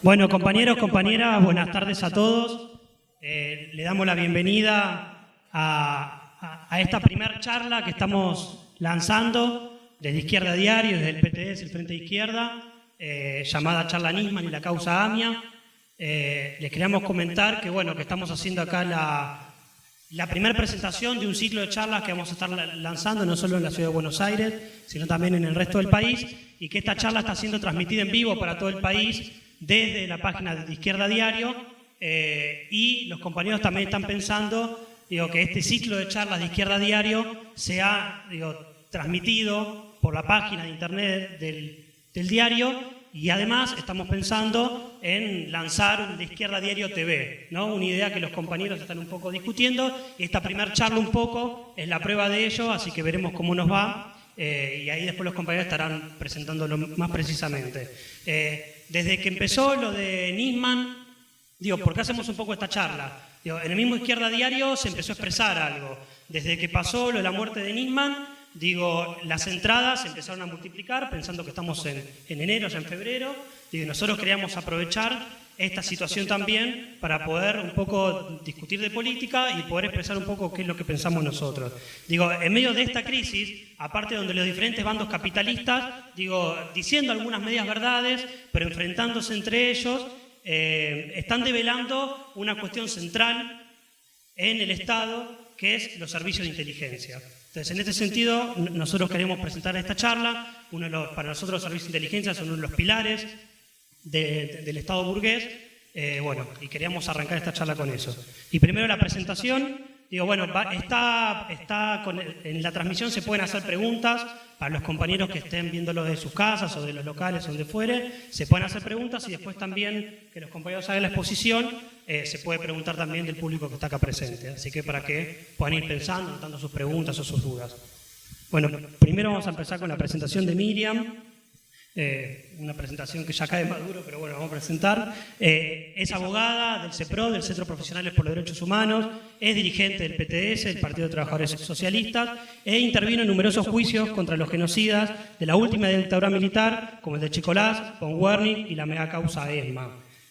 Bueno, compañeros, compañeras, buenas tardes a todos. Le damos la bienvenida a esta primera charla que estamos lanzando desde Izquierda Diario, desde el PTS, el Frente de Izquierda, llamada Charla Nisman y la causa AMIA. Les queríamos comentar que, bueno, que estamos haciendo acá la primera presentación de un ciclo de charlas que vamos a estar lanzando no solo en la ciudad de Buenos Aires, sino también en el resto del país, y que esta charla está siendo transmitida en vivo para todo el país desde la página de Izquierda Diario, y los compañeros también están pensando que este ciclo de charlas de Izquierda Diario sea transmitido por la página de internet del diario, y además estamos pensando en lanzar un de Izquierda Diario TV, ¿no? Una idea que los compañeros están un poco discutiendo, y esta primera charla un poco es la prueba de ello, así que veremos cómo nos va, y ahí después los compañeros estarán presentándolo más precisamente. Desde que empezó lo de Nisman, ¿por qué hacemos un poco esta charla? En el mismo Izquierda Diario se empezó a expresar algo. Desde que pasó lo de la muerte de Nisman, las entradas se empezaron a multiplicar, pensando que estamos en enero, ya en febrero. Nosotros queríamos aprovechar esta situación también para poder un poco discutir de política y poder expresar un poco qué es lo que pensamos nosotros. En medio de esta crisis, aparte donde los diferentes bandos capitalistas, diciendo algunas medias verdades, pero enfrentándose entre ellos, están develando una cuestión central en el Estado, que es los servicios de inteligencia. Entonces, en este sentido, nosotros queremos presentar esta charla. Para nosotros los servicios de inteligencia son uno de los pilares del Estado burgués, y queríamos arrancar esta charla con eso. Y primero la presentación, en la transmisión se pueden hacer preguntas para los compañeros que estén viéndolo de sus casas o de los locales o donde fuere, se pueden hacer preguntas, y después también que los compañeros hagan la exposición, se puede preguntar también del público que está acá presente. Así que para que puedan ir pensando, anotando sus preguntas o sus dudas. Bueno, primero vamos a empezar con la presentación de Miriam. Una presentación que ya cae maduro, pero bueno, vamos a presentar. Es abogada del CEPRO, del Centro Profesionales por los Derechos Humanos, es dirigente del PTS, el Partido de Trabajadores Socialistas, e intervino en numerosos juicios contra los genocidas de la última dictadura militar, como el de Chicolás, von Wernicke y la mega causa ESMA.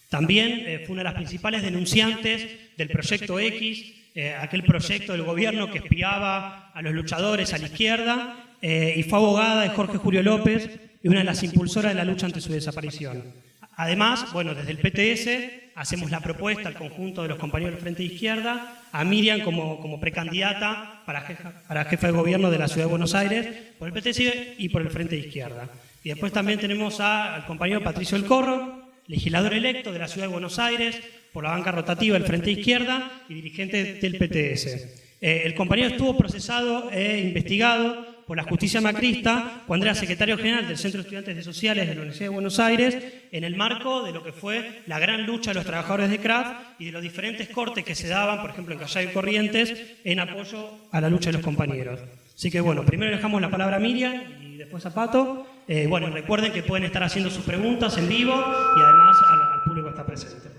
También fue una de las principales denunciantes del Proyecto X, aquel proyecto del gobierno que espiaba a los luchadores a la izquierda, y fue abogada de Jorge Julio López, y una de las impulsoras de la lucha ante su desaparición. Además, desde el PTS hacemos la propuesta al conjunto de los compañeros del Frente de Izquierda, a Miriam como precandidata para jefa de gobierno de la Ciudad de Buenos Aires, por el PTS y por el Frente de Izquierda. Y después también tenemos al compañero Patricio El Corro, legislador electo de la Ciudad de Buenos Aires, por la banca rotativa del Frente de Izquierda y dirigente del PTS. El compañero estuvo procesado e investigado por la justicia macrista cuando era secretario general del Centro de Estudiantes de Sociales de la Universidad de Buenos Aires, en el marco de lo que fue la gran lucha de los trabajadores de CRAF y de los diferentes cortes que se daban, por ejemplo en Callao y Corrientes, en apoyo a la lucha de los compañeros. Así que primero dejamos la palabra a Miriam y después a Pato. Recuerden que pueden estar haciendo sus preguntas en vivo y además al público que está presente.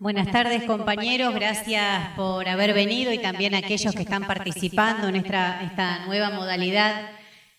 Buenas tardes, compañeros, gracias por haber venido, y también a aquellos que están participando en esta nueva modalidad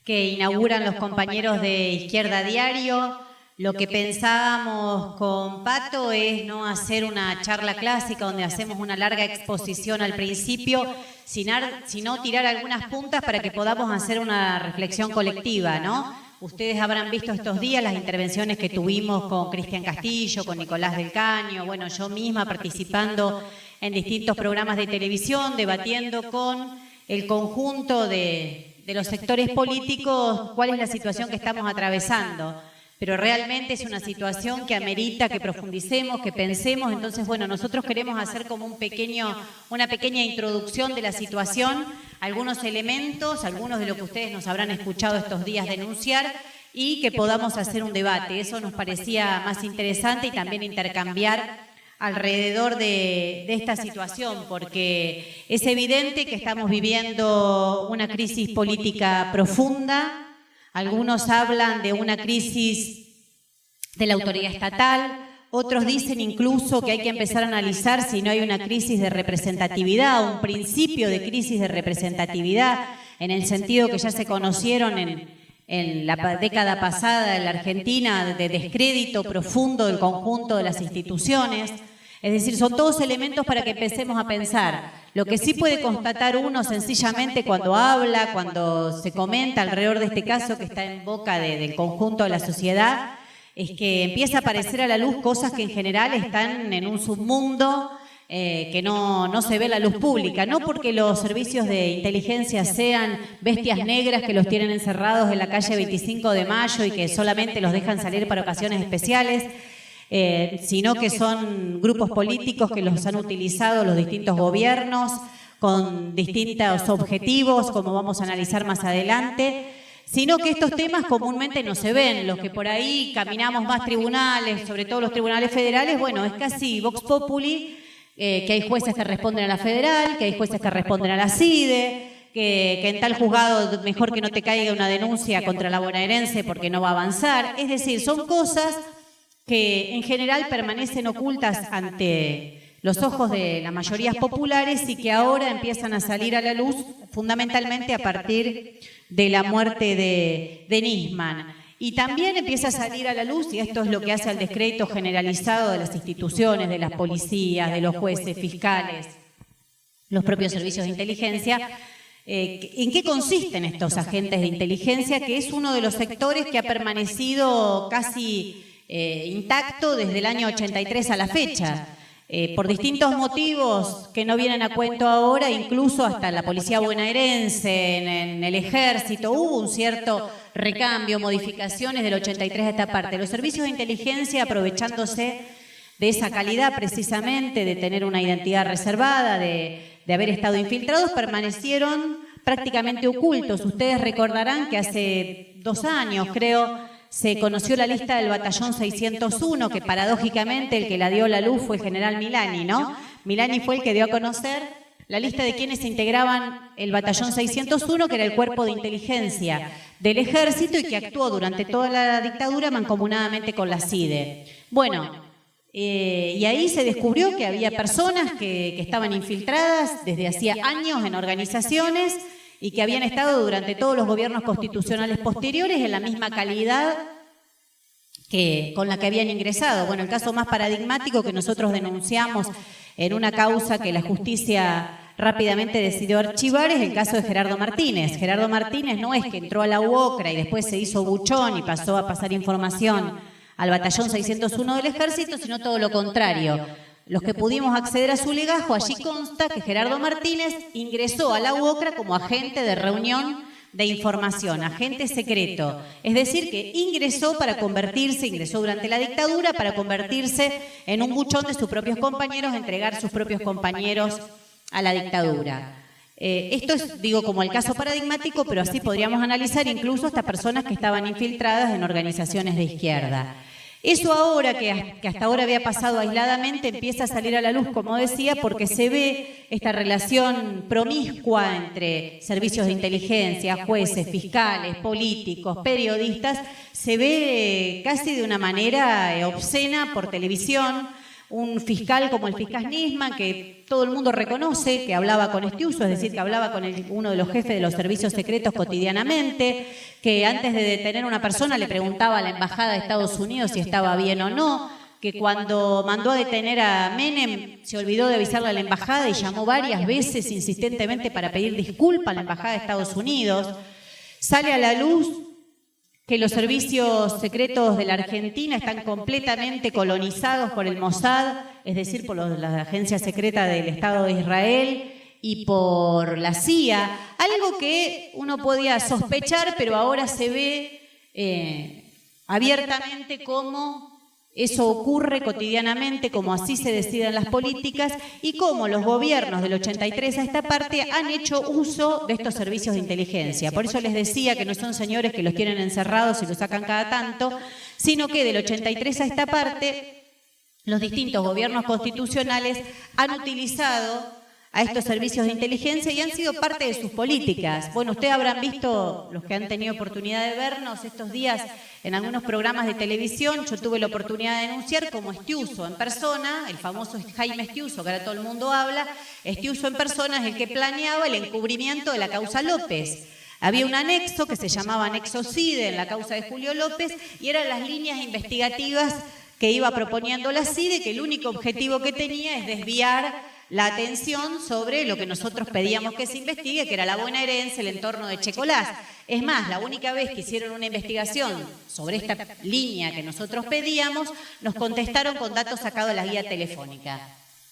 que inauguran los compañeros de Izquierda Diario. Lo que pensábamos con Pato es no hacer una charla clásica donde hacemos una larga exposición al principio, sino tirar algunas puntas para que podamos hacer una reflexión colectiva, ¿no? Ustedes habrán visto estos días las intervenciones que tuvimos con Cristian Castillo, con Nicolás del Caño, yo misma participando en distintos programas de televisión, debatiendo con el conjunto de los sectores políticos cuál es la situación que estamos atravesando. Pero realmente es una situación que amerita que profundicemos, que pensemos. Entonces, nosotros queremos hacer como una pequeña introducción de la situación, algunos elementos, algunos de lo que ustedes nos habrán escuchado estos días denunciar, y que podamos hacer un debate. Eso nos parecía más interesante, y también intercambiar alrededor de esta situación, porque es evidente que estamos viviendo una crisis política profunda. Algunos hablan de una crisis de la autoridad estatal, otros dicen incluso que hay que empezar a analizar si no hay una crisis de representatividad, un principio de crisis de representatividad, en el sentido que ya se conocieron en la década pasada en la Argentina de descrédito profundo del conjunto de las instituciones. Es decir, son todos elementos para que empecemos a pensar. Lo que sí puede constatar uno sencillamente cuando habla, cuando se comenta alrededor de este caso que está en boca del conjunto de la sociedad, es que empieza a aparecer a la luz cosas que en general están en un submundo que no se ve la luz pública, no porque los servicios de inteligencia sean bestias negras que los tienen encerrados en la calle 25 de Mayo y que solamente los dejan salir para ocasiones especiales, sino que son grupos políticos que los han utilizado los distintos gobiernos con distintos objetivos, como vamos a analizar más adelante, sino que estos temas comúnmente no se ven. Los que por ahí caminamos más tribunales, sobre todo los tribunales federales, bueno, es casi vox populi, que hay jueces que responden a la federal, que hay jueces que responden a la CIDE, que en tal juzgado mejor que no te caiga una denuncia contra la bonaerense porque no va a avanzar. Es decir, son cosas que en general permanecen ocultas ante los ojos de las mayorías populares y que ahora empiezan a salir a la luz fundamentalmente a partir de la muerte de Nisman. Y también empieza a salir a la luz, y esto es lo que hace al descrédito generalizado de las instituciones, de las policías, de los jueces, fiscales, los propios servicios de inteligencia. ¿En qué consisten estos agentes de inteligencia? Que es uno de los sectores que ha permanecido casi intacto desde el año 83 a la fecha. Por distintos motivos que no vienen a cuento ahora, incluso hasta la policía bonaerense, en el ejército, hubo un cierto recambio, modificaciones del 83 a esta parte. Los servicios de inteligencia, aprovechándose de esa calidad precisamente, de tener una identidad reservada, de haber estado infiltrados, permanecieron prácticamente ocultos. Ustedes recordarán que hace 2 años, creo, se conoció la lista del batallón 601, que paradójicamente el que la dio a la luz fue el general Milani, ¿no? Milani fue el que dio a conocer la lista de quienes integraban el batallón 601, que era el cuerpo de inteligencia del ejército y que actuó durante toda la dictadura mancomunadamente con la CIDE. Bueno, y ahí se descubrió que había personas que estaban infiltradas desde hacía años en organizaciones y que habían estado durante todos los gobiernos constitucionales posteriores en la misma calidad con la que habían ingresado. Bueno, el caso más paradigmático que nosotros denunciamos en una causa que la justicia rápidamente decidió archivar es el caso de Gerardo Martínez. Gerardo Martínez no es que entró a la UOCRA y después se hizo buchón y pasó a pasar información al batallón 601 del ejército, sino todo lo contrario. Los que pudimos acceder a su legajo, allí consta que Gerardo Martínez ingresó a la UOCRA como agente de reunión de información, agente secreto. Es decir, que ingresó durante la dictadura para convertirse en un buchón de sus propios compañeros, entregar sus propios compañeros a la dictadura. Esto es, digo, como el caso paradigmático, pero así podríamos analizar incluso hasta personas que estaban infiltradas en organizaciones de izquierda. Eso ahora, que hasta ahora había pasado aisladamente, empieza a salir a la luz, como decía, porque se ve esta relación promiscua entre servicios de inteligencia, jueces, fiscales, políticos, periodistas, se ve casi de una manera obscena por televisión. Un fiscal como el fiscal Nisman, que todo el mundo reconoce, que hablaba con Estiuso, es decir, que hablaba con uno de los jefes de los servicios secretos cotidianamente, que antes de detener a una persona le preguntaba a la embajada de Estados Unidos si estaba bien o no, que cuando mandó a detener a Menem se olvidó de avisarle a la embajada y llamó varias veces insistentemente para pedir disculpas a la embajada de Estados Unidos. Sale a la luz que los servicios secretos de la Argentina están completamente colonizados por el Mossad, es decir, por la agencia secreta del Estado de Israel y por la CIA, algo que uno podía sospechar, pero ahora se ve abiertamente cómo eso ocurre cotidianamente, como así se deciden las políticas y cómo los gobiernos del 83 a esta parte han hecho uso de estos servicios de inteligencia. Por eso les decía que no son señores que los tienen encerrados y los sacan cada tanto, sino que del 83 a esta parte los distintos gobiernos constitucionales han utilizado a estos servicios de inteligencia y han sido parte de sus políticas. Bueno, ustedes habrán visto, los que han tenido oportunidad de vernos estos días en algunos programas de televisión, yo tuve la oportunidad de denunciar como Estiuso en persona, el famoso Jaime Estiuso, que ahora todo el mundo habla, Estiuso en persona es el que planeaba el encubrimiento de la causa López. Había un anexo que se llamaba anexo CIDE en la causa de Julio López y eran las líneas investigativas que iba proponiendo la CIDE, que el único objetivo que tenía es desviar la atención sobre lo que nosotros pedíamos que se investigue, que era la buena herencia, el entorno de Checolás. Es más, la única vez que hicieron una investigación sobre esta línea que nosotros pedíamos, nos contestaron con datos sacados de la guía telefónica.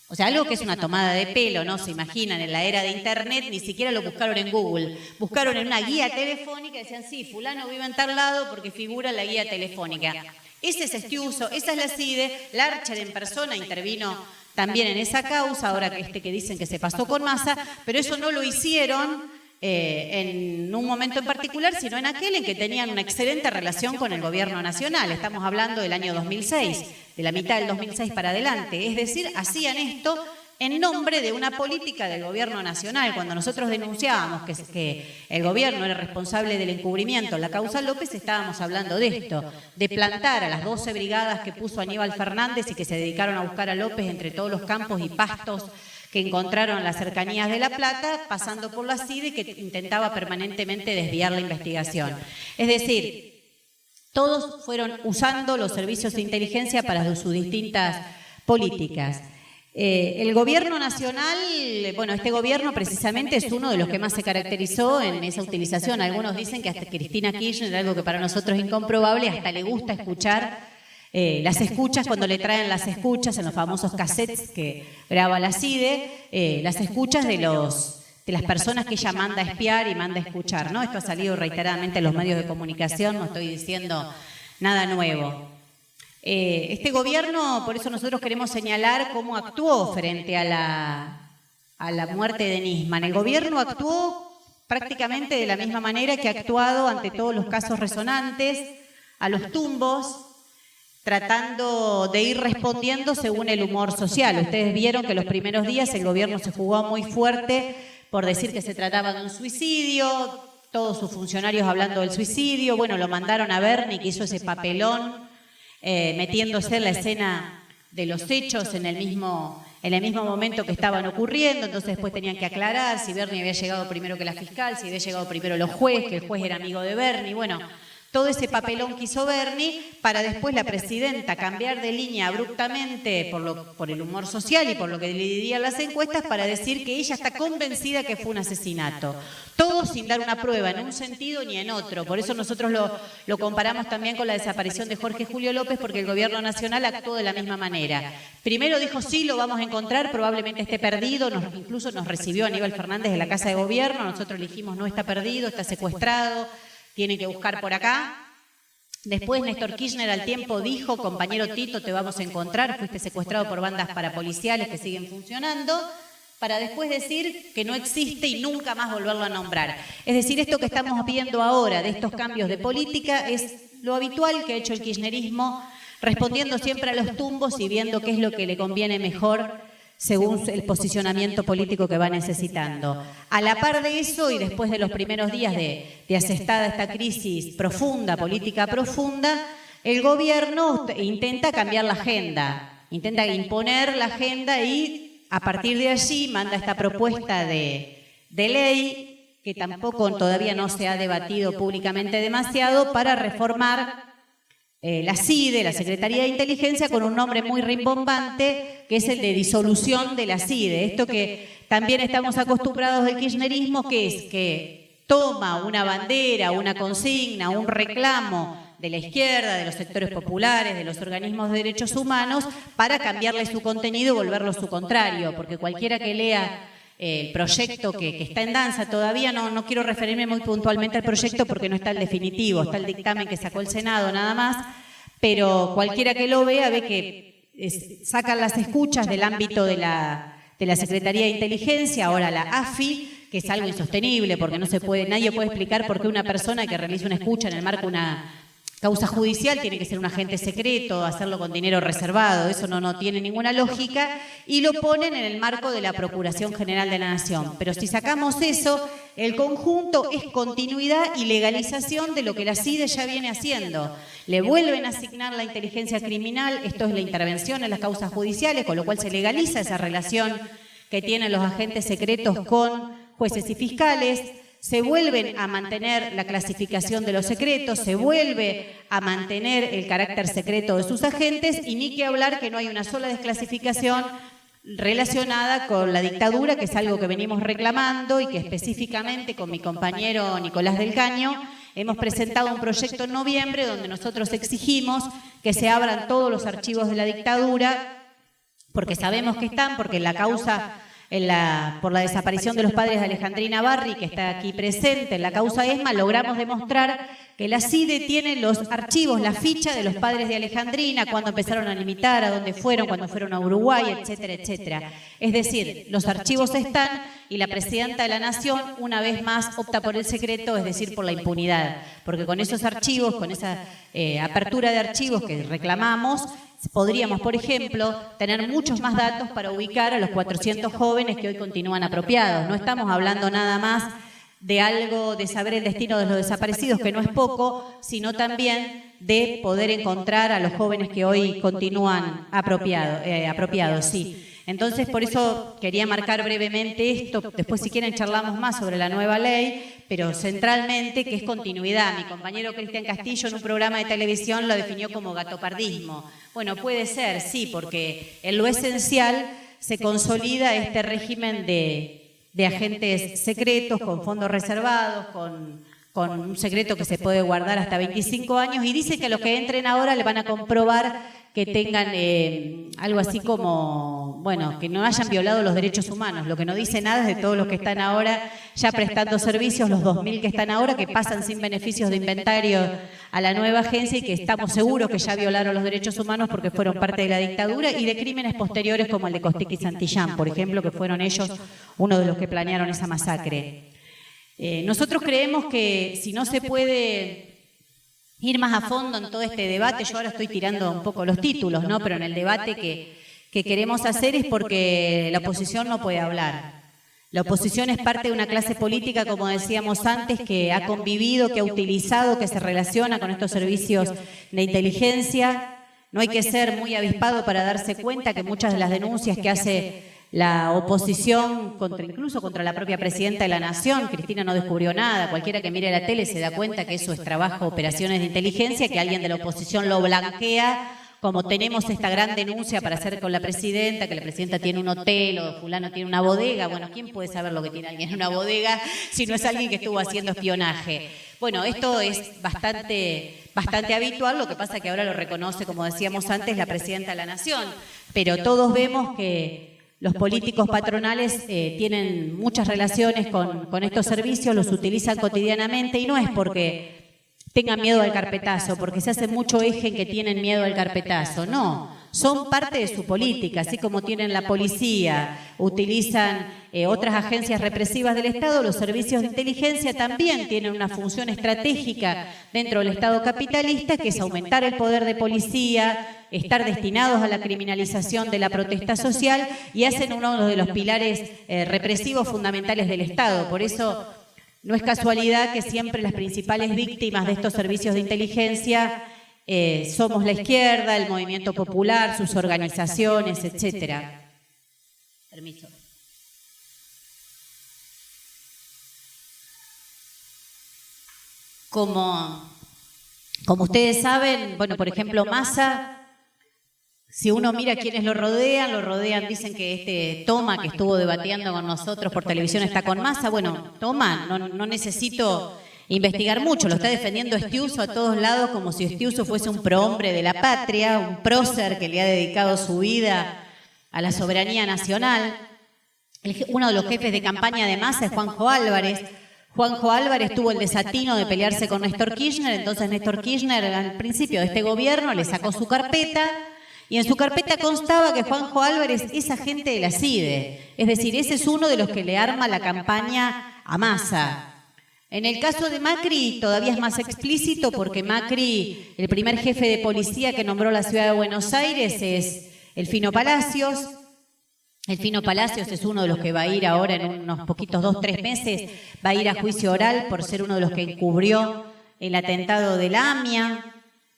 O sea, algo que es una tomada de pelo, ¿no? Se imaginan, en la era de Internet, ni siquiera lo buscaron en Google. Buscaron en una guía telefónica y decían, sí, fulano vive en tal lado porque figura en la guía telefónica. Ese es Estiuso, esa es la CIDE, Larcher en persona intervino también en esa causa, ahora que dicen que se pasó con Massa, pero eso no lo hicieron en un momento en particular, sino en aquel en que tenían una excelente relación con el gobierno nacional. Estamos hablando del año 2006, de la mitad del 2006 para adelante. Es decir, hacían esto en nombre de una política del gobierno nacional. Cuando nosotros denunciábamos que el gobierno era responsable del encubrimiento en la causa López, estábamos hablando de esto, de plantar a las 12 brigadas que puso Aníbal Fernández y que se dedicaron a buscar a López entre todos los campos y pastos que encontraron en las cercanías de La Plata, pasando por la CIDE, que intentaba permanentemente desviar la investigación. Es decir, todos fueron usando los servicios de inteligencia para sus distintas políticas. El gobierno nacional, bueno, este gobierno precisamente es uno de los que más se caracterizó en esa utilización. Algunos dicen que hasta Cristina Kirchner, algo que para nosotros es incomprobable, hasta le gusta escuchar las escuchas, cuando le traen las escuchas en los famosos cassettes que graba la CIDE, las escuchas de las personas que ella manda a espiar y manda a escuchar, ¿no? Esto ha salido reiteradamente en los medios de comunicación, no estoy diciendo nada nuevo. Este gobierno, por eso nosotros queremos señalar cómo actuó frente a la muerte de Nisman. El gobierno actuó prácticamente de la misma manera que ha actuado ante todos los casos resonantes, a los tumbos, tratando de ir respondiendo según el humor social. Ustedes vieron que los primeros días el gobierno se jugó muy fuerte por decir que se trataba de un suicidio, todos sus funcionarios hablando del suicidio. Bueno, lo mandaron a Berni, que hizo ese papelón, metiéndose en la escena de los hechos en el mismo momento que estaban ocurriendo. Entonces después tenían que aclarar si Berni había llegado primero que la fiscal, si había llegado primero los jueces, que el juez era amigo de Berni. Bueno, todo ese papelón que hizo Berni para después la presidenta cambiar de línea abruptamente por el humor social y por lo que le dirían las encuestas, para decir que ella está convencida que fue un asesinato. Todo sin dar una prueba en un sentido ni en otro. Por eso nosotros lo comparamos también con la desaparición de Jorge Julio López, porque el gobierno nacional actuó de la misma manera. Primero dijo, sí, lo vamos a encontrar, probablemente esté perdido. Incluso nos recibió Aníbal Fernández de la Casa de Gobierno. Nosotros le dijimos, no está perdido, está secuestrado. Tienen que buscar por acá. Después Néstor Kirchner al tiempo dijo, compañero Tito, te vamos a encontrar, fuiste secuestrado por bandas parapoliciales que siguen funcionando, para después decir que no existe y nunca más volverlo a nombrar. Es decir, esto que estamos viendo ahora de estos cambios de política es lo habitual que ha hecho el kirchnerismo, respondiendo siempre a los tumbos y viendo qué es lo que le conviene mejor según el posicionamiento político que va necesitando. A la par de eso, y después de los primeros días de asestada esta crisis profunda, política profunda, el gobierno intenta cambiar la agenda, intenta imponer la agenda y a partir de allí manda esta propuesta de ley que tampoco todavía no se ha debatido públicamente demasiado, para reformar la CIDE, la Secretaría de Inteligencia, con un nombre muy rimbombante, que es el de disolución de la CIDE. Esto que también estamos acostumbrados del kirchnerismo, que es que toma una bandera, una consigna, un reclamo de la izquierda, de los sectores populares, de los organismos de derechos humanos, para cambiarle su contenido y volverlo su contrario, porque cualquiera que lea el proyecto que está en danza, todavía no quiero referirme muy puntualmente al proyecto porque no está el definitivo, está el dictamen que sacó el Senado nada más, pero cualquiera que lo vea ve que sacan las escuchas del ámbito de la Secretaría de Inteligencia, ahora la AFI, que es algo insostenible porque nadie puede explicar por qué una persona que realiza una escucha en el marco de una causa judicial tiene que ser un agente secreto, hacerlo con dinero reservado, eso no tiene ninguna lógica, y lo ponen en el marco de la Procuración General de la Nación. Pero si sacamos eso, el conjunto es continuidad y legalización de lo que la CIDE ya viene haciendo. Le vuelven a asignar la inteligencia criminal, esto es la intervención en las causas judiciales, con lo cual se legaliza esa relación que tienen los agentes secretos con jueces y fiscales. se vuelven a mantener la clasificación de los secretos, se vuelve a mantener el carácter secreto de sus agentes y ni que hablar que no hay una sola desclasificación relacionada con la dictadura, que es algo que venimos reclamando y que específicamente con mi compañero Nicolás del Caño hemos presentado un proyecto en noviembre donde nosotros exigimos que se abran todos los archivos de la dictadura, porque sabemos que están, porque en la causa por la desaparición de los padres de Alejandrina Barri, que está aquí presente en la causa ESMA, logramos demostrar que la CIDE tiene los archivos, la ficha de los padres de Alejandrina, cuándo empezaron a limitar, a dónde fueron, cuándo fueron a Uruguay, etcétera, etcétera. Es decir, los archivos están y la Presidenta de la Nación una vez más opta por el secreto, es decir, por la impunidad. Porque con esos archivos, con esa apertura de archivos que reclamamos, podríamos, por ejemplo, tener muchos más datos para ubicar a los 400 jóvenes que hoy continúan apropiados. No estamos hablando nada más de algo, de saber el destino de los desaparecidos, que no es poco, sino también de poder encontrar a los jóvenes que hoy continúan apropiados, sí. Entonces, por eso quería marcar brevemente esto. Después, si quieren, charlamos más sobre la nueva ley, pero centralmente que es continuidad. Mi compañero Cristian Castillo en un programa de televisión lo definió como gatopardismo. Bueno, puede ser, sí, porque en lo esencial se consolida este régimen de agentes secretos con fondos reservados, con un secreto que se puede guardar hasta 25 años, y dice que a los que entren ahora le van a comprobar que tengan algo así como, bueno, que no hayan violado los derechos humanos. Lo que no dice nada es de todos los que están ahora ya prestando servicios, los 2.000 que están ahora, que pasan sin beneficios de inventario a la nueva agencia y que estamos seguros que ya violaron los derechos humanos porque fueron parte de la dictadura, y de crímenes posteriores como el de Costiqui y Santillán, por ejemplo, que fueron ellos uno de los que planearon esa masacre. Nosotros creemos que si no se puede ir más a fondo en todo este debate, yo ahora estoy tirando un poco los títulos, ¿no? Pero en el debate que queremos hacer es porque la oposición no puede hablar. La oposición es parte de una clase política, como decíamos antes, que ha convivido, que ha utilizado, que se relaciona con estos servicios de inteligencia. No hay que ser muy avispado para darse cuenta que muchas de las denuncias que hace la oposición, incluso contra la propia Presidenta de la Nación, Cristina no descubrió nada, cualquiera que mire la tele se da cuenta que eso es trabajo, operaciones de inteligencia, que alguien de la oposición lo blanquea, como tenemos esta gran denuncia para hacer con la Presidenta, que la Presidenta tiene un hotel o fulano tiene una bodega. Bueno, ¿quién puede saber lo que tiene alguien en una bodega si no es alguien que estuvo haciendo espionaje? Bueno, esto es bastante habitual, lo que pasa es que ahora lo reconoce, como decíamos antes, la Presidenta de la Nación, pero todos vemos que los políticos patronales tienen muchas relaciones con estos servicios, los utilizan cotidianamente, y no es porque tengan miedo al carpetazo, porque se hace mucho eje en que tienen miedo al carpetazo. No, son parte de su política, así como tienen la policía, utilizan otras agencias represivas del Estado, los servicios de inteligencia también tienen una función estratégica dentro del Estado capitalista, que es aumentar el poder de policía, estar destinados a la criminalización de la protesta social, y hacen uno de los pilares represivos fundamentales del Estado. Por eso no es casualidad que siempre las principales víctimas de estos servicios de inteligencia somos la izquierda, el movimiento popular, sus organizaciones, etcétera. Permiso. Como ustedes saben, bueno, por ejemplo, Massa, si uno mira quiénes lo rodean, dicen que Toma, que estuvo debatiendo con nosotros por televisión, está con Massa. Bueno, Toma, no necesito investigar mucho, lo está defendiendo Estiuso a todos lados, como si Estiuso fuese un prohombre de la patria, un prócer que le ha dedicado su vida a la soberanía nacional. Uno de los jefes de campaña de Massa es Juanjo Álvarez. Juanjo Álvarez tuvo el desatino de pelearse con Néstor Kirchner, entonces Néstor Kirchner al principio de este gobierno le sacó su carpeta, y en su carpeta constaba que Juanjo Álvarez es agente de la CIDE, es decir, ese es uno de los que le arma la campaña a Massa. En el caso de Macri todavía es más explícito, porque Macri, el primer jefe de policía que nombró la ciudad de Buenos Aires es el Fino Palacios. El Fino Palacios es uno de los que va a ir ahora en unos poquitos 2-3 meses, va a ir a juicio oral por ser uno de los que encubrió el atentado de la AMIA.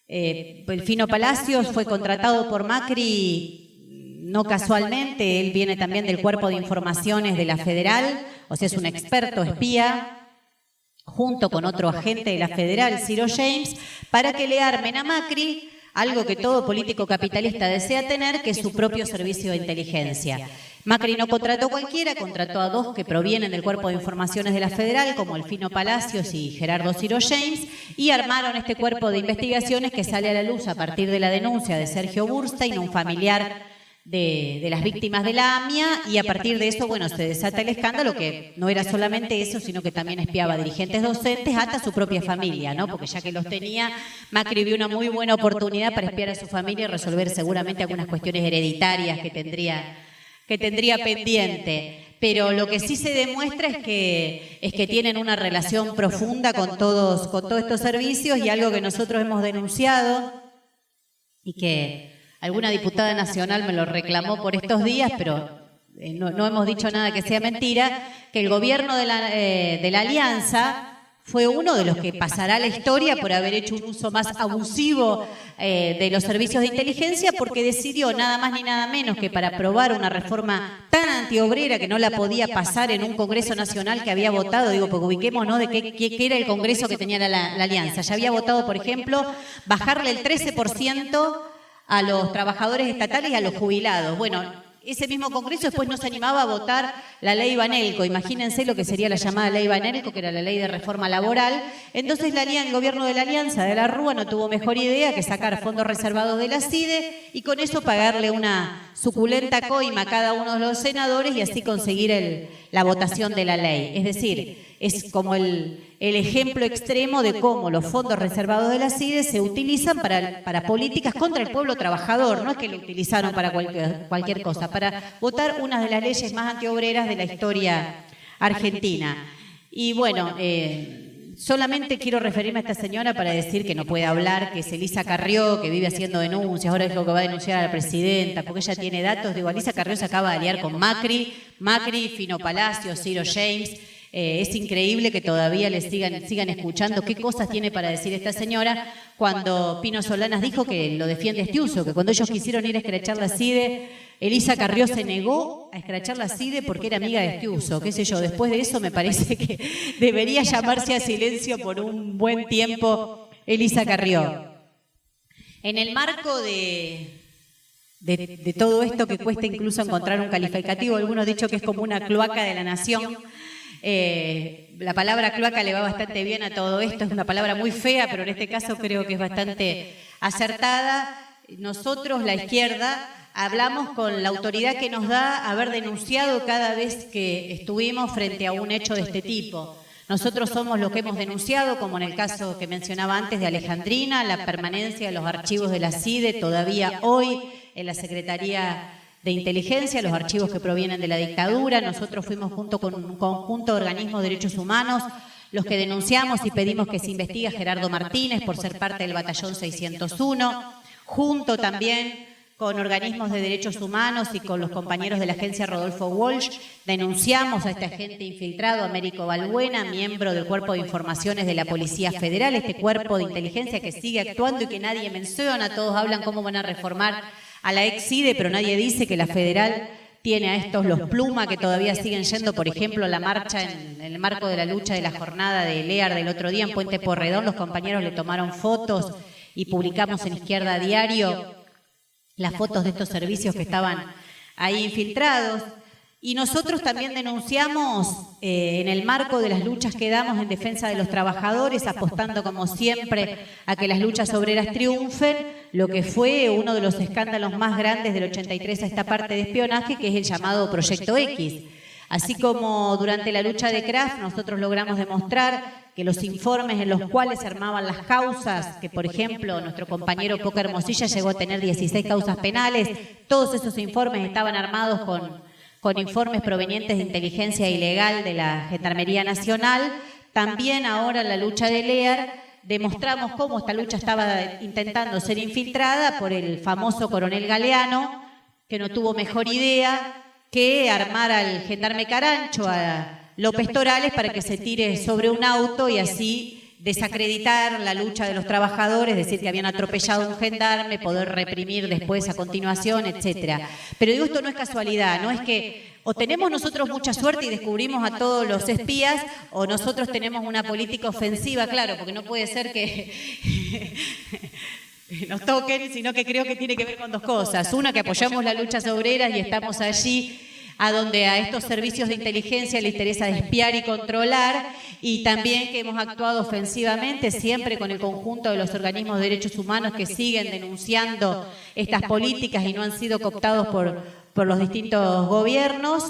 El Fino Palacios fue contratado por Macri no casualmente, él viene también del Cuerpo de Informaciones de la Federal, o sea, es un experto espía. junto con otro agente de la Federal, Ciro James, para que le armen a Macri algo que todo político capitalista desea tener, que es su propio servicio de inteligencia. Macri no contrató cualquiera, contrató a dos que provienen del Cuerpo de Informaciones de la Federal, como Elfino Palacios y Gerardo Ciro James, y armaron este cuerpo de investigaciones que sale a la luz a partir de la denuncia de Sergio Burstein, un familiar de las víctimas de la AMIA, y a partir de eso, bueno, se desata el escándalo, que no era solamente eso, sino que también espiaba a dirigentes docentes hasta su propia familia, ¿no? Porque ya que los tenía, Macri vio una muy buena oportunidad para espiar a su familia y resolver seguramente algunas cuestiones hereditarias que tendría pendiente. Pero lo que sí se demuestra es que tienen una relación profunda con todos estos servicios, y algo que nosotros hemos denunciado y que alguna diputada nacional me lo reclamó por estos días, pero no hemos dicho nada que sea mentira, que el gobierno de la Alianza fue uno de los que pasará a la historia por haber hecho un uso más abusivo de los servicios de inteligencia, porque decidió nada más ni nada menos que para aprobar una reforma tan antiobrera que no la podía pasar en un Congreso Nacional que había votado, digo, porque ubiquémonos de qué era el Congreso que tenía la Alianza. Ya había votado, por ejemplo, bajarle el 13% a los trabajadores estatales y a los jubilados. Bueno, ese mismo Congreso después no se animaba a votar la ley Banelco. Imagínense lo que sería la llamada ley Banelco, que era la ley de reforma laboral. Entonces el gobierno de la Alianza de la Rúa no tuvo mejor idea que sacar fondos reservados de la CIDE y con eso pagarle una suculenta coima a cada uno de los senadores y así conseguir la votación de la ley. Es decir, es como el ejemplo extremo de cómo los fondos reservados de la CIDE se utilizan para políticas contra el pueblo trabajador. No es que lo utilizaron para cualquier cosa, para votar una de las leyes más antiobreras de la historia argentina. Y bueno, solamente quiero referirme a esta señora para decir que no puede hablar, que es Elisa Carrió, que vive haciendo denuncias, ahora dijo que va a denunciar a la presidenta, porque ella tiene datos. Digo, Elisa Carrió se acaba de aliar con Macri, Fino Palacios, Ciro James. Es increíble que todavía le sigan escuchando qué cosas tiene para decir esta señora, cuando Pino Solanas dijo que lo defiende Estiuso, que cuando ellos quisieron ir a escrachar la CIDE, Elisa Carrió se negó a escrachar la CIDE porque era amiga de Estiuso, qué sé yo. Después de eso me parece que debería llamarse a silencio por un buen tiempo Elisa Carrió. En el marco de todo esto, que cuesta incluso encontrar un calificativo, algunos han dicho que es como una cloaca de la nación. La palabra cloaca le va bastante bien a todo esto, es una palabra muy fea, pero en este caso creo que es bastante acertada. Nosotros, la izquierda, hablamos con la autoridad que nos da haber denunciado cada vez que estuvimos frente a un hecho de este tipo. Nosotros somos los que hemos denunciado, como en el caso que mencionaba antes de Alejandrina, la permanencia de los archivos de la CIDE todavía hoy en la Secretaría de Inteligencia, los archivos que provienen de la dictadura. Nosotros fuimos junto con un conjunto de organismos de derechos humanos los que denunciamos y pedimos que se investigue a Gerardo Martínez por ser parte del batallón 601, junto también con organismos de derechos humanos y con los compañeros de la agencia Rodolfo Walsh, denunciamos a este agente infiltrado, Américo Balbuena, miembro del Cuerpo de Informaciones de la Policía Federal, este cuerpo de inteligencia que sigue actuando y que nadie menciona. Todos hablan cómo van a reformar a la ex-CIDE, pero nadie dice que la Federal tiene a estos los Pluma que todavía siguen yendo, por ejemplo, a la marcha en el marco de la lucha de la jornada de Lear del otro día en Puente Porredón. Los compañeros le tomaron fotos y publicamos en Izquierda Diario las fotos de estos servicios que estaban ahí infiltrados. Y nosotros también denunciamos en el marco de las luchas que damos en defensa de los trabajadores, apostando como siempre a que las luchas obreras triunfen, lo que fue uno de los escándalos más grandes del 83 a esta parte de espionaje, que es el llamado Proyecto X. Así como durante la lucha de Kraft nosotros logramos demostrar que los informes en los cuales se armaban las causas, que por ejemplo nuestro compañero Coca Hermosilla llegó a tener 16 causas penales, todos esos informes estaban armados con informes provenientes de inteligencia ilegal de la Gendarmería Nacional. También ahora en la lucha de Lear demostramos cómo esta lucha estaba intentando ser infiltrada por el famoso coronel Galeano, que no tuvo mejor idea que armar al gendarme Carancho, a López Torales, para que se tire sobre un auto y así desacreditar la lucha de los trabajadores, decir que habían atropellado a un gendarme, poder reprimir después a continuación, etcétera. Pero digo, esto no es casualidad, no es que o tenemos nosotros mucha suerte y descubrimos a todos los espías, o nosotros tenemos una política ofensiva, claro, porque no puede ser que nos toquen, sino que creo que tiene que ver con dos cosas. Una, que apoyamos las luchas obreras y estamos allí a donde a estos servicios de inteligencia les interesa espiar y controlar, y también que hemos actuado ofensivamente siempre con el conjunto de los organismos de derechos humanos que siguen denunciando estas políticas y no han sido cooptados por los distintos gobiernos.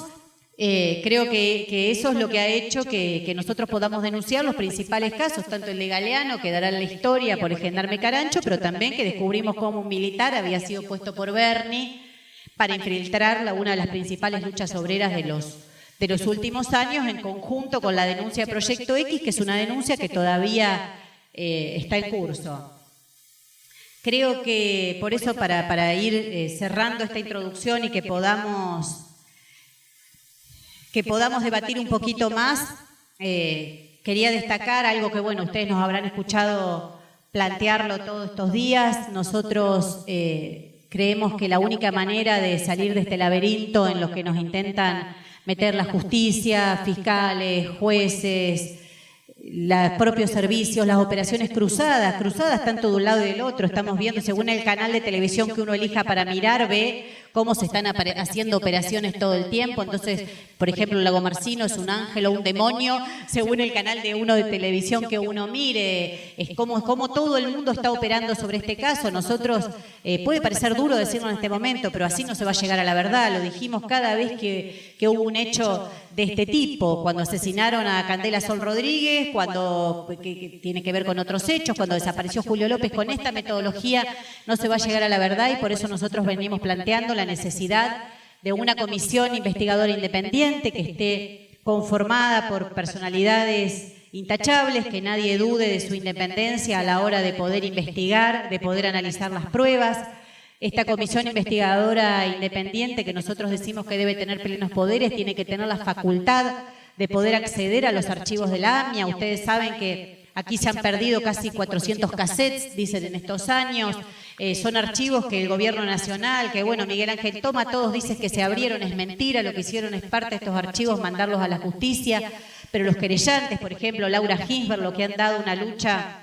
Creo que eso es lo que ha hecho que nosotros podamos denunciar los principales casos, tanto el de Galeano, que dará la historia por el gendarme Carancho, pero también que descubrimos cómo un militar había sido puesto por Berni para infiltrar una de las principales luchas obreras de los últimos años, en conjunto con la denuncia de Proyecto X, que es una denuncia que todavía está en curso. Creo que por eso, para ir cerrando esta introducción y que podamos debatir un poquito más, quería destacar algo que, bueno, ustedes nos habrán escuchado plantearlo todos estos días. Nosotros creemos que la única manera de salir de este laberinto en los que nos intentan meter la justicia, fiscales, jueces, los propios servicios, las operaciones cruzadas tanto de un lado y del otro. Estamos viendo, según el canal de televisión que uno elija para mirar, ve cómo se están haciendo operaciones todo el tiempo. Entonces, por ejemplo, Lago Marcino es un ángel o un demonio, según el canal de uno de televisión que uno mire. Es como todo el mundo está operando sobre este caso. Nosotros, puede parecer duro decirlo en este momento, pero así no se va a llegar a la verdad. Lo dijimos cada vez que hubo un hecho de este tipo, cuando asesinaron a Candela Sol Rodríguez, que tiene que ver con otros hechos, cuando desapareció Julio López. Con esta metodología no se va a llegar a la verdad, y por eso nosotros venimos planteando la necesidad de una comisión investigadora independiente que esté conformada por personalidades intachables, que nadie dude de su independencia a la hora de poder investigar, de poder analizar las pruebas. Esta comisión investigadora independiente, que nosotros decimos que debe tener plenos poderes, tiene que tener la facultad de poder acceder a los archivos de la AMIA. Ustedes saben que aquí se han perdido casi 400 cassettes, dicen, en estos años. Son archivos que el Gobierno Nacional, que bueno, Miguel Ángel Toma, todos dicen que se abrieron, es mentira. Lo que hicieron es parte de estos archivos mandarlos a la justicia, pero los querellantes, por ejemplo, Laura Ginsberg, lo que han dado una lucha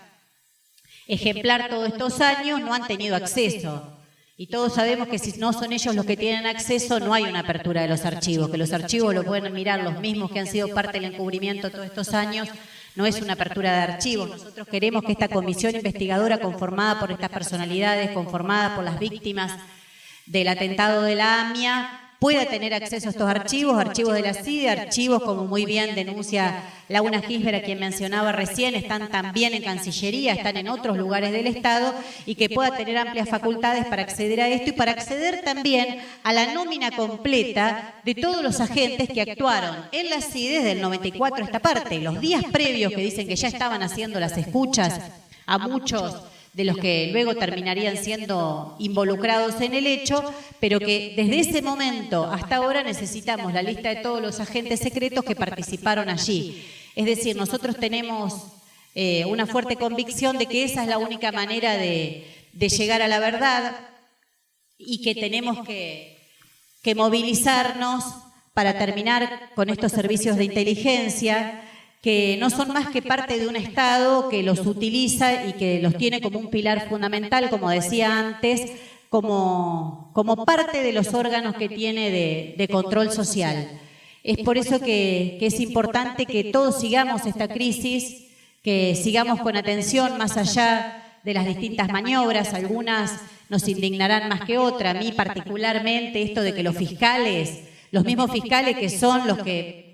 ejemplar todos estos años, no han tenido acceso. Y todos sabemos que si no son ellos los que tienen acceso, no hay una apertura de los archivos, que los archivos lo pueden mirar los mismos que han sido parte del encubrimiento todos estos años. No es una apertura de archivos. Nosotros queremos que esta comisión investigadora, conformada por estas personalidades, conformada por las víctimas del atentado de la AMIA, pueda tener acceso a estos archivos, archivos de la CIDE, archivos, como muy bien denuncia Laura Ginsberg, a quien mencionaba recién, están también en Cancillería, están en otros lugares del Estado, y que pueda tener amplias facultades para acceder a esto y para acceder también a la nómina completa de todos los agentes que actuaron en la CIDE desde el 94 a esta parte. Los días previos, que dicen que ya estaban haciendo las escuchas a muchos de los que luego terminarían siendo involucrados en el hecho, pero que desde ese momento hasta ahora necesitamos la lista de todos los agentes secretos que participaron allí. Es decir, nosotros tenemos una fuerte convicción de que esa es la única manera de llegar a la verdad, y que tenemos que movilizarnos para terminar con estos servicios de inteligencia, que no son más que parte de un Estado que los utiliza y que los tiene como un pilar fundamental, como decía antes, como parte de los órganos que tiene de control social. Es por eso que es importante que todos sigamos esta crisis, que sigamos con atención más allá de las distintas maniobras. Algunas nos indignarán más que otras. A mí particularmente esto de que los mismos fiscales que son los que,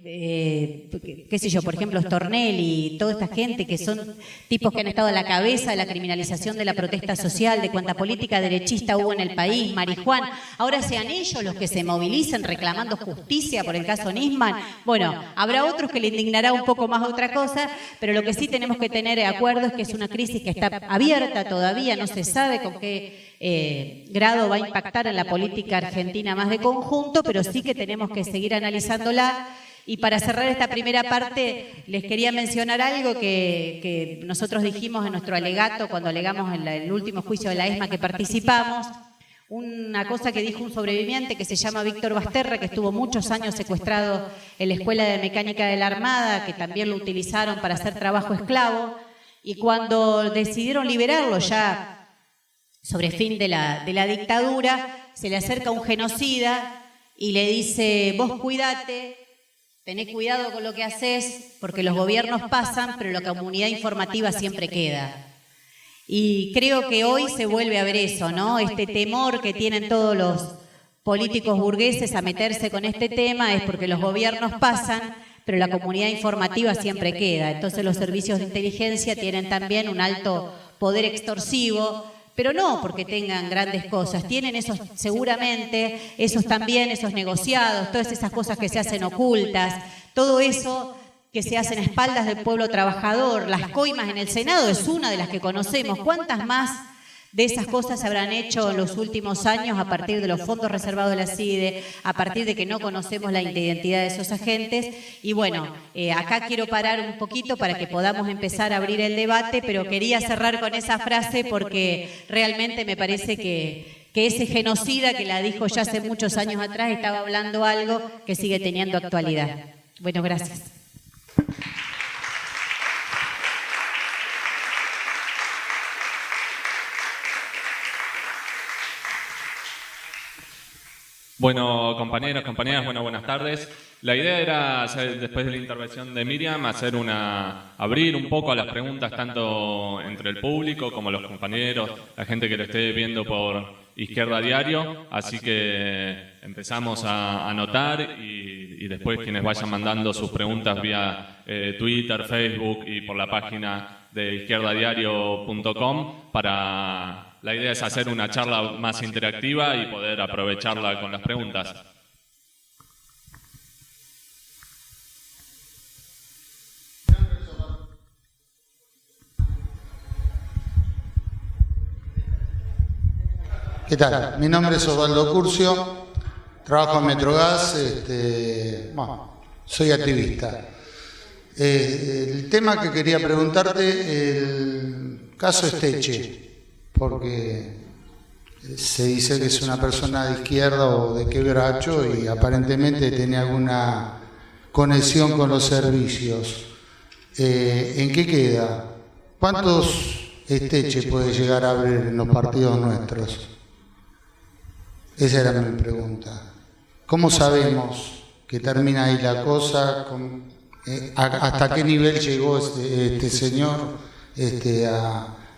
qué sé yo, por ejemplo, Stornelli y toda esta gente que son tipos que han estado a la cabeza de la criminalización de la protesta social, de cuánta política derechista hubo en el país, Marijuán, ahora sean ellos los que se movilicen reclamando justicia por el caso Nisman. Bueno, habrá otros que le indignará un poco más otra cosa, pero lo que sí tenemos que tener de acuerdo es que es una crisis que está abierta todavía, no se sabe con qué grado va a impactar en la política argentina más de conjunto, pero sí que tenemos que seguir analizándola. Y para cerrar esta primera parte, les quería mencionar algo que nosotros dijimos en nuestro alegato cuando alegamos en el último juicio de la ESMA que participamos. una cosa que dijo un sobreviviente que se llama Víctor Basterra, que estuvo muchos años secuestrado en la Escuela de Mecánica de la Armada, que también lo utilizaron para hacer trabajo esclavo, y cuando decidieron liberarlo ya sobre fin de la dictadura, se le acerca un genocida y le dice: vos cuidate, tené cuidado con lo que haces, porque los gobiernos pasan, pero la comunidad informativa siempre queda. Y creo que hoy se vuelve a ver eso, ¿no? Este temor que tienen todos los políticos burgueses a meterse con este tema es porque los gobiernos pasan, pero la comunidad informativa siempre queda. Entonces los servicios de inteligencia tienen también un alto poder extorsivo, pero no porque tengan grandes cosas, tienen esos seguramente, esos también, esos negociados, todas esas cosas que se hacen ocultas, todo eso que se hacen a espaldas del pueblo trabajador, las coimas en el Senado es una de las que conocemos. ¿Cuántas más de esas cosas se habrán hecho en los últimos años a partir de los fondos reservados de la CIDE, a partir de que no conocemos la identidad de esos agentes? Y bueno, acá quiero parar un poquito para que podamos empezar a abrir el debate, pero quería cerrar con esa frase porque realmente me parece que ese genocida que la dijo ya hace muchos años atrás estaba hablando algo que sigue teniendo actualidad. Bueno, gracias. Bueno, compañeros, compañeras, buenas tardes. La idea era, después de la intervención de Miriam, abrir un poco a las preguntas tanto entre el público como los compañeros, la gente que lo esté viendo por Izquierda Diario. Así que empezamos a anotar y después quienes vayan mandando sus preguntas vía Twitter, Facebook y por la página de izquierdadiario.com para... La idea es hacer una charla más interactiva y poder aprovecharla con las preguntas. ¿Qué tal? Mi nombre es Osvaldo Curcio, trabajo en Metrogas, soy activista. El tema que quería preguntarte, el caso Esteche, porque se dice que es una persona de izquierda o de quebracho y aparentemente tiene alguna conexión con los servicios. ¿En qué queda? ¿Cuántos Esteche puede llegar a abrir en los partidos nuestros? Esa era mi pregunta. ¿Cómo sabemos que termina ahí la cosa? ¿Hasta qué nivel llegó este señor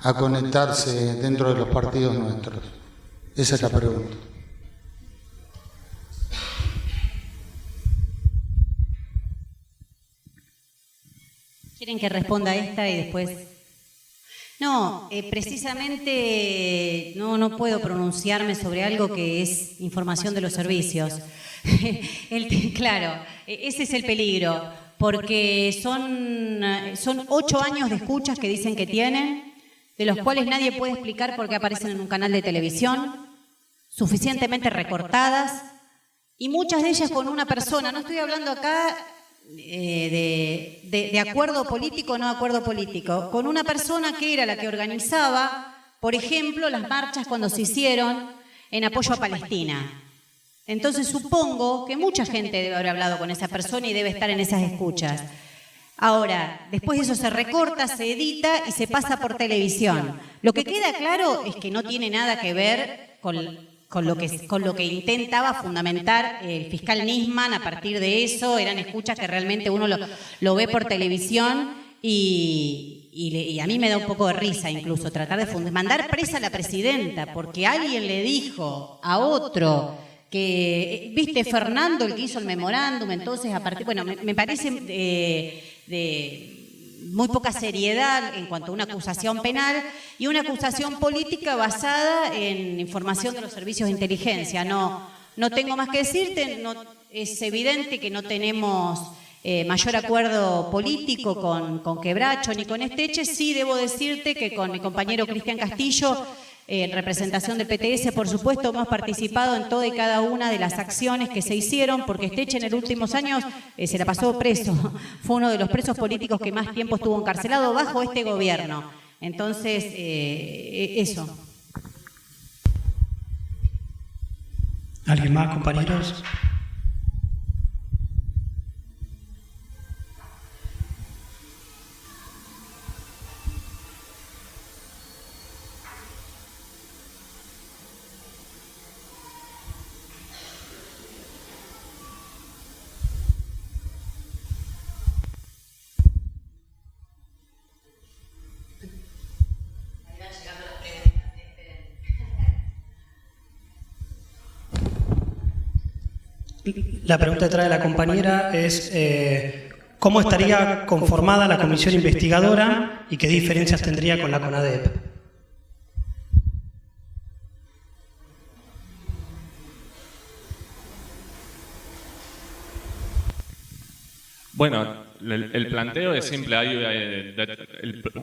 a conectarse dentro de los partidos nuestros? Esa es la pregunta. ¿Quieren que responda esta y después? No, precisamente no puedo pronunciarme sobre algo que es información de los servicios. Claro, ese es el peligro, porque son 8 años de escuchas que dicen que tienen, de los cuales nadie puede explicar por qué aparecen en un canal de televisión, suficientemente recortadas, y muchas de ellas con una persona. No estoy hablando acá de acuerdo político o no acuerdo político, con una persona que era la que organizaba, por ejemplo, las marchas cuando se hicieron en apoyo a Palestina. Entonces supongo que mucha gente debe haber hablado con esa persona y debe estar en esas escuchas. Ahora, después eso se recorta, se edita y se pasa por televisión. Lo que queda claro es que no tiene nada que ver con lo que intentaba fundamentar el fiscal Nisman. A partir de eso eran escuchas que realmente uno lo ve por televisión y a mí me da un poco de risa incluso tratar de mandar presa a la presidenta porque alguien le dijo a otro que, viste, Fernando el que hizo el memorándum, entonces a partir, bueno, me parece de muy poca seriedad en cuanto a una acusación penal y una acusación política basada en información de los servicios de inteligencia. No tengo más que decirte, es evidente que no tenemos mayor acuerdo político con Quebracho ni con Esteche. Sí debo decirte que con mi compañero Cristian Castillo, en representación del PTS, por supuesto, hemos participado en toda y cada una de las acciones que se hicieron, porque Esteche en los últimos años se la pasó preso. Fue uno de los presos políticos que más tiempo estuvo encarcelado bajo este gobierno. Entonces, eso. ¿Alguien más, compañeros? La pregunta que trae la compañera es ¿cómo estaría conformada la comisión investigadora y qué diferencias tendría con la CONADEP? Bueno, el planteo es simple.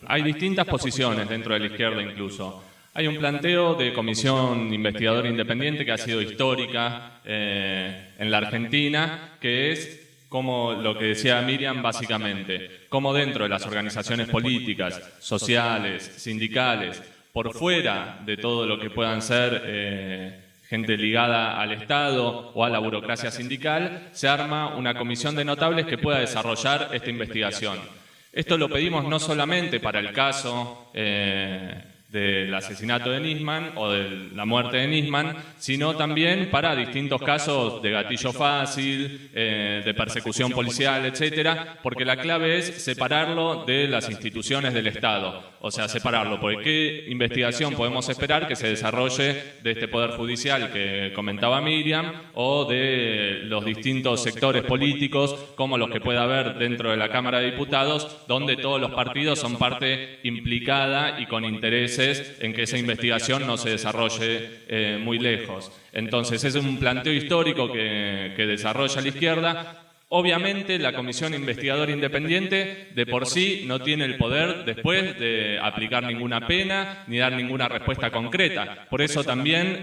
Hay distintas posiciones dentro de la izquierda incluso. Hay un planteo de comisión investigadora independiente que ha sido histórica en la Argentina, que es como lo que decía Miriam básicamente, como dentro de las organizaciones políticas, sociales, sindicales, por fuera de todo lo que puedan ser gente ligada al Estado o a la burocracia sindical, se arma una comisión de notables que pueda desarrollar esta investigación. Esto lo pedimos no solamente para el caso del asesinato de Nisman o de la muerte de Nisman, sino también para distintos casos de gatillo fácil, de persecución policial, etcétera, porque la clave es separarlo de las instituciones del Estado. O sea, separarlo, porque ¿qué investigación podemos esperar que se desarrolle de este Poder Judicial que comentaba Miriam o de los distintos sectores políticos, como los que pueda haber dentro de la Cámara de Diputados, donde todos los partidos son parte implicada y con intereses en que esa investigación no se desarrolle muy lejos? Entonces, es un planteo histórico que desarrolla la izquierda. Obviamente, la Comisión Investigadora Independiente de por sí no tiene el poder después de aplicar ninguna pena ni dar ninguna respuesta concreta. Por eso también,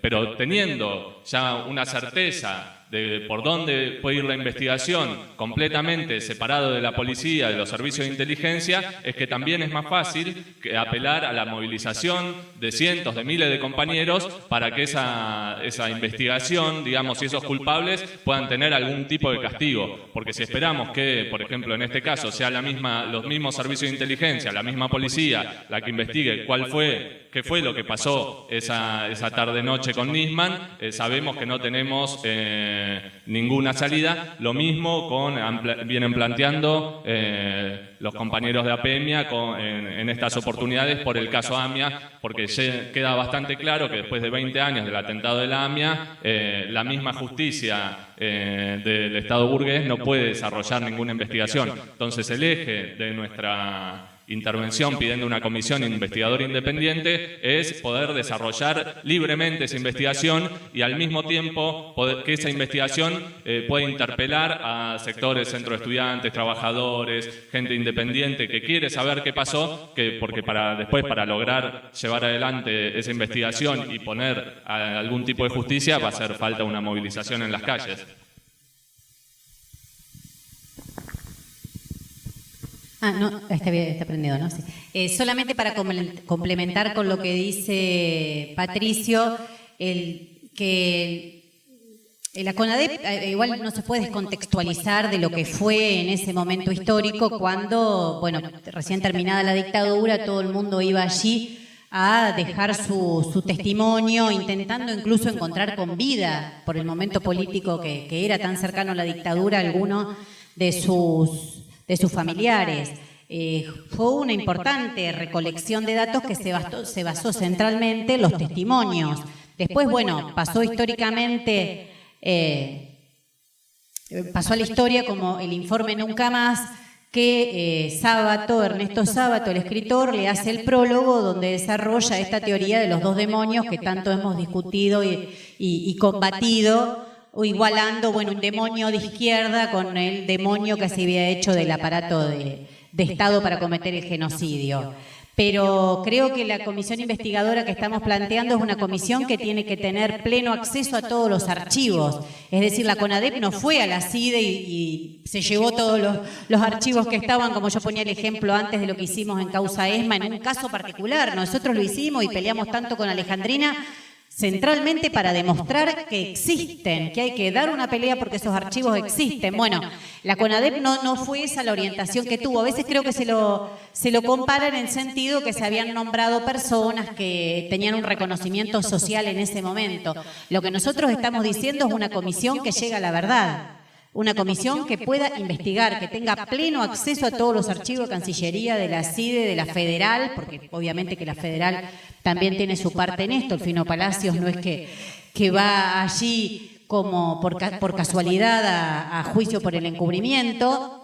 pero teniendo ya una certeza de por dónde puede ir la investigación completamente separado de la policía, de los servicios de inteligencia, es que también es más fácil que apelar a la movilización de cientos, de miles de compañeros para que esa investigación, digamos, y esos culpables puedan tener algún tipo de castigo. Porque si esperamos que, por ejemplo, en este caso, sea los mismos servicios de inteligencia, la misma policía, la que investigue qué fue lo que pasó esa tarde-noche con Nisman, sabemos que no tenemos ninguna salida. Lo mismo vienen planteando los compañeros de APEMIA en estas oportunidades por el caso AMIA, porque queda bastante claro que después de 20 años del atentado de la AMIA, la misma justicia del Estado burgués no puede desarrollar ninguna investigación. Entonces, el eje de nuestra intervención pidiendo una comisión investigadora independiente es poder desarrollar libremente esa investigación y al mismo tiempo que esa investigación pueda interpelar a sectores, centros de estudiantes, trabajadores, gente independiente que quiere saber qué pasó, porque para lograr llevar adelante esa investigación y poner algún tipo de justicia va a hacer falta una movilización en las calles. No, está prendido, ¿no? Sí. Solamente para complementar con lo que dice Patricio, que la CONADEP igual no se puede descontextualizar de lo que fue en ese momento histórico cuando, bueno, recién terminada la dictadura, todo el mundo iba allí a dejar su testimonio, intentando incluso encontrar con vida, por el momento político que era tan cercano a la dictadura, alguno de sus familiares. Fue una importante recolección de datos que se basó centralmente en los testimonios. Después, bueno, pasó históricamente, pasó a la historia como el informe Nunca Más, que Ernesto Sábato, el escritor, le hace el prólogo donde desarrolla esta teoría de los dos demonios que tanto hemos discutido y combatido, o igualando, bueno, un demonio de izquierda con el demonio que se había hecho del aparato de Estado para cometer el genocidio. Pero creo que la comisión investigadora que estamos planteando es una comisión que tiene que tener pleno acceso a todos los archivos. Es decir, la CONADEP no fue a la CIDE y se llevó todos los archivos que estaban, como yo ponía el ejemplo antes de lo que hicimos en Causa ESMA, en un caso particular. Nosotros lo hicimos y peleamos tanto con Alejandrina centralmente para demostrar que existen, que hay que dar una pelea porque esos archivos existen. Bueno, la CONADEP no fue esa la orientación que tuvo. A veces creo que se lo compara en el sentido que se habían nombrado personas que tenían un reconocimiento social en ese momento. Lo que nosotros estamos diciendo es una comisión que llega a la verdad. Una comisión que pueda investigar, que tenga pleno acceso a todos los archivos de Cancillería, de la CIDE, de la Federal, porque obviamente que la Federal también tiene su parte en esto. El Fino Palacios no es que va allí como por casualidad a juicio por el encubrimiento.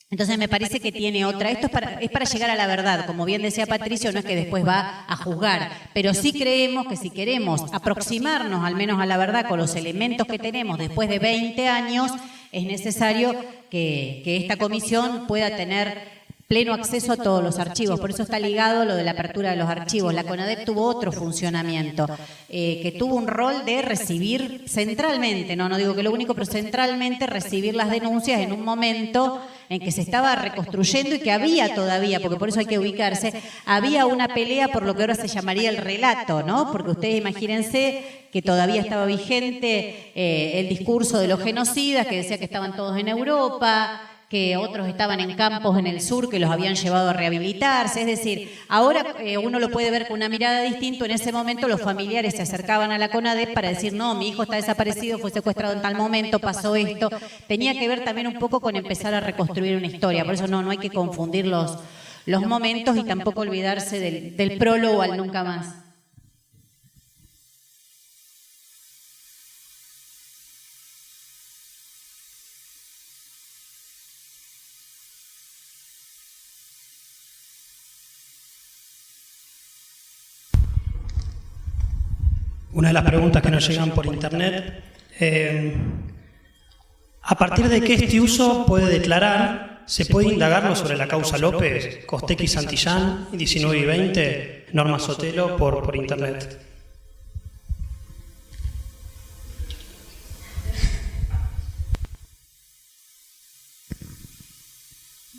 Entonces me parece que tiene otra. Esto es para llegar a la verdad. Como bien decía Patricio, no es que después va a juzgar. Pero sí creemos que si queremos aproximarnos al menos a la verdad con los elementos que tenemos después de 20 años, es necesario que esta comisión pueda tener pleno acceso a todos los archivos. Por eso está ligado lo de la apertura de los archivos. La CONADEP tuvo otro funcionamiento, que tuvo un rol de recibir centralmente, no digo que lo único, pero centralmente recibir las denuncias en un momento en que se estaba reconstruyendo y que había todavía, porque por eso hay que ubicarse, había una pelea por lo que ahora se llamaría el relato, ¿no? Porque ustedes imagínense que todavía estaba vigente el discurso de los genocidas, que decía que estaban todos en Europa, que otros estaban en campos en el sur que los habían llevado a rehabilitarse. Es decir, ahora uno lo puede ver con una mirada distinta. En ese momento los familiares se acercaban a la CONADEP para decir, no, mi hijo está desaparecido, fue secuestrado en tal momento, pasó esto. Tenía que ver también un poco con empezar a reconstruir una historia. Por eso no hay que confundir los momentos y tampoco olvidarse del prólogo al nunca más. Una de las preguntas que nos llegan por internet, ¿a partir de qué este uso puede declarar? ¿Se puede indagarlo sobre la causa López, Costecchi Santillán, 19 y 20, Norma Sotelo, por internet?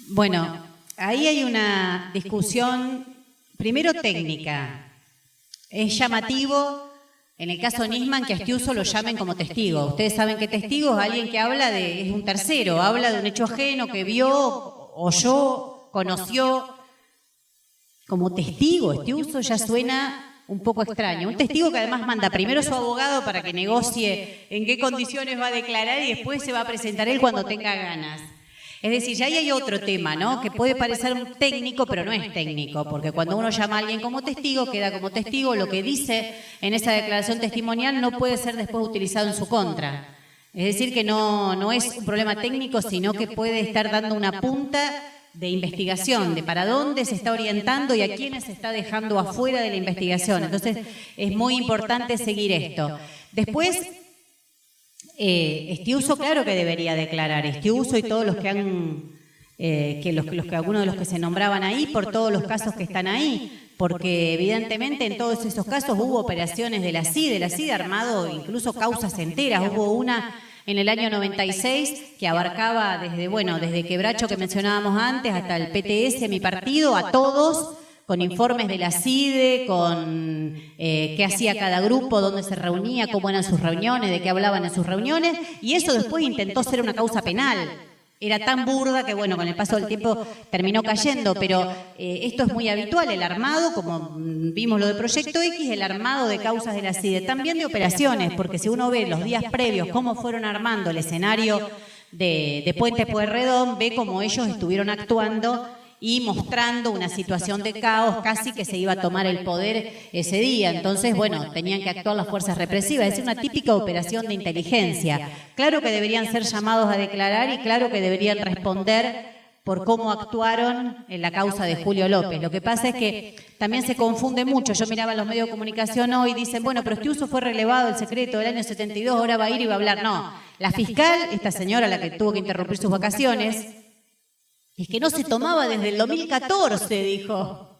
Bueno, ahí hay una discusión, primero técnica. Es llamativo, en el caso Nisman, que a Estiuso lo llamen como testigo. Ustedes saben que testigo es alguien que habla es un tercero, habla de un hecho ajeno que vio, oyó, conoció. Como testigo, Estiuso ya suena un poco extraño. Un testigo que además manda primero a su abogado para que negocie en qué condiciones va a declarar y después se va a presentar él cuando tenga ganas. Es decir, ya ahí hay otro tema, ¿no? Que puede parecer un técnico, pero no es técnico, porque cuando uno llama a alguien como testigo, queda como testigo, lo que dice en esa declaración testimonial no puede ser después utilizado en su contra. Es decir, que no es un problema técnico, sino que puede estar dando una punta de investigación, de para dónde se está orientando y a quiénes se está dejando afuera de la investigación. Entonces, es muy importante seguir esto. Después, Estiuso claro que debería declarar, Estiuso y todos los que han, algunos de los que se nombraban ahí, por todos los casos que están ahí, porque evidentemente en todos esos casos hubo operaciones de la CIDE ha armado incluso causas enteras, hubo una en el año 96 que abarcaba desde Quebracho que mencionábamos antes hasta el PTS, mi partido, a todos, con informes de la CIDE, con qué hacía cada grupo, dónde se reunía, cómo eran sus reuniones, de qué hablaban en sus reuniones, y eso después intentó ser una causa penal. Era tan burda que, bueno, con el paso del tiempo terminó cayendo, pero esto es muy habitual, el armado, como vimos lo de Proyecto X, el armado de causas de la CIDE, también de operaciones, porque si uno ve los días previos cómo fueron armando el escenario de Puente Pueyrredón, ve cómo ellos estuvieron actuando y mostrando una situación de caos, casi que se iba a tomar el poder ese día. Entonces, bueno, tenían que actuar las fuerzas represivas. Es una típica operación de inteligencia. Claro que deberían ser llamados a declarar y claro que deberían responder por cómo actuaron en la causa de Julio López. Lo que pasa es que también se confunde mucho. Yo miraba en los medios de comunicación hoy y dicen, bueno, pero Estiuso fue relevado del secreto del año 72, ahora va a ir y va a hablar. No, la fiscal, esta señora, la que tuvo que interrumpir sus vacaciones, es que no se tomaba desde el 2014, dijo.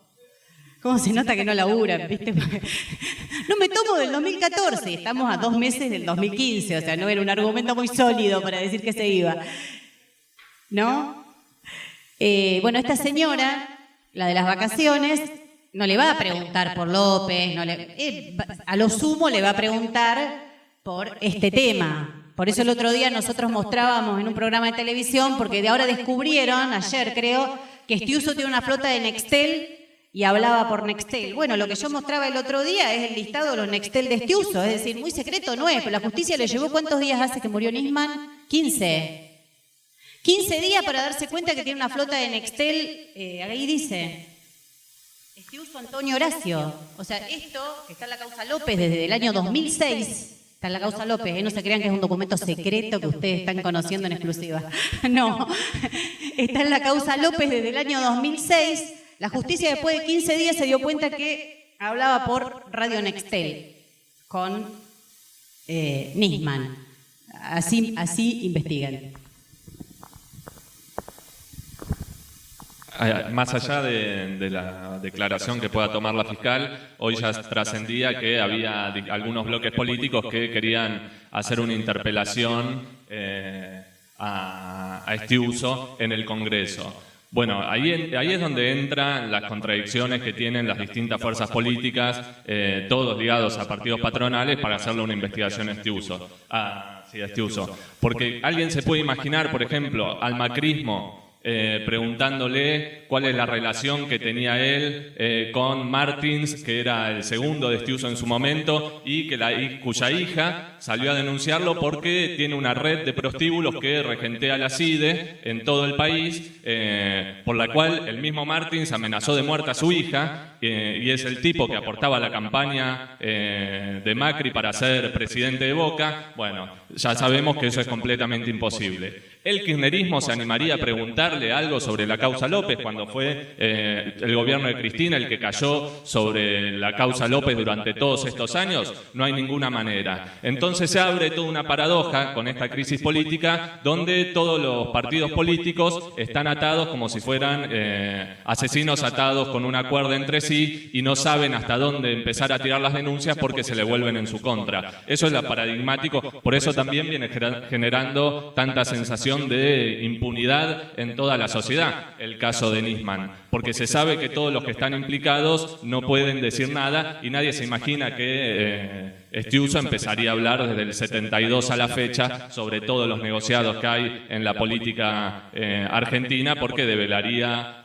¿Cómo se nota que no laburan, viste? No me tomo del 2014, estamos a 2 meses del 2015, o sea, no era un argumento muy sólido para decir que se iba. ¿No? Bueno, esta señora, la de las vacaciones, no le va a preguntar por López, a lo sumo le va a preguntar por este tema. Por eso el otro día nosotros mostrábamos en un programa de televisión, porque de ahora descubrieron, ayer creo, que Estiuso tiene una flota de Nextel y hablaba por Nextel. Bueno, lo que yo mostraba el otro día es el listado de los Nextel de Estiuso, es decir, muy secreto no es, pero la justicia le llevó ¿cuántos días hace que murió Nisman? 15. 15 días para darse cuenta que tiene una flota de Nextel, ahí dice, Estiuso Antonio Horacio. O sea, esto, que está en la causa López desde el año 2006, está en la causa López, no se crean que es un documento secreto que ustedes están conociendo en exclusiva. No, está en la causa López desde el año 2006. La justicia después de 15 días se dio cuenta que hablaba por Radio Nextel con Nisman. Así investigan. Más allá de la declaración que pueda tomar la fiscal, hoy ya trascendía que había algunos bloques políticos que querían hacer una interpelación a Estiuso en el Congreso. Bueno, ahí es donde entran las contradicciones que tienen las distintas fuerzas políticas, todos ligados a partidos patronales, para hacerle una investigación a Estiuso. Sí, a Estiuso. Porque alguien se puede imaginar, por ejemplo, al macrismo preguntándole cuál es la relación que tenía él con Martins, que era el segundo de Estiuso en su momento, y cuya hija salió a denunciarlo porque tiene una red de prostíbulos que regentea la CIDE en todo el país, por la cual el mismo Martins amenazó de muerte a su hija, y es el tipo que aportaba a la campaña de Macri para ser presidente de Boca. Bueno, ya sabemos que eso es completamente imposible. ¿El kirchnerismo se animaría a preguntarle algo sobre la causa López cuando fue el gobierno de Cristina el que cayó sobre la causa López durante todos estos años? No hay ninguna manera. Entonces se abre toda una paradoja con esta crisis política donde todos los partidos políticos están atados como si fueran asesinos atados con una cuerda entre sí y no saben hasta dónde empezar a tirar las denuncias porque se le vuelven en su contra. Eso es lo paradigmático, por eso también viene generando tanta sensación de impunidad en toda la sociedad, el caso de Nisman, porque se sabe que todos los que están implicados no pueden decir nada y nadie se imagina que Estiuso empezaría a hablar desde el 72 a la fecha sobre todos los negociados que hay en la política argentina, porque develaría,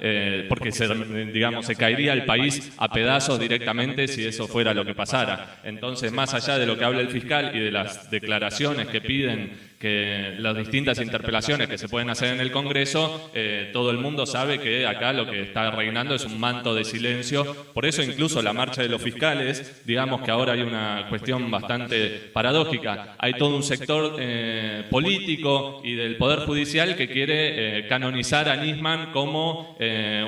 porque se caería el país a pedazos directamente si eso fuera lo que pasara. Entonces, más allá de lo que habla el fiscal y de las declaraciones que piden, que las distintas interpelaciones que se pueden hacer en el Congreso, todo el mundo sabe que acá lo que está reinando es un manto de silencio. Por eso incluso la marcha de los fiscales, digamos que ahora hay una cuestión bastante paradójica. Hay todo un sector político y del Poder Judicial que quiere canonizar a Nisman como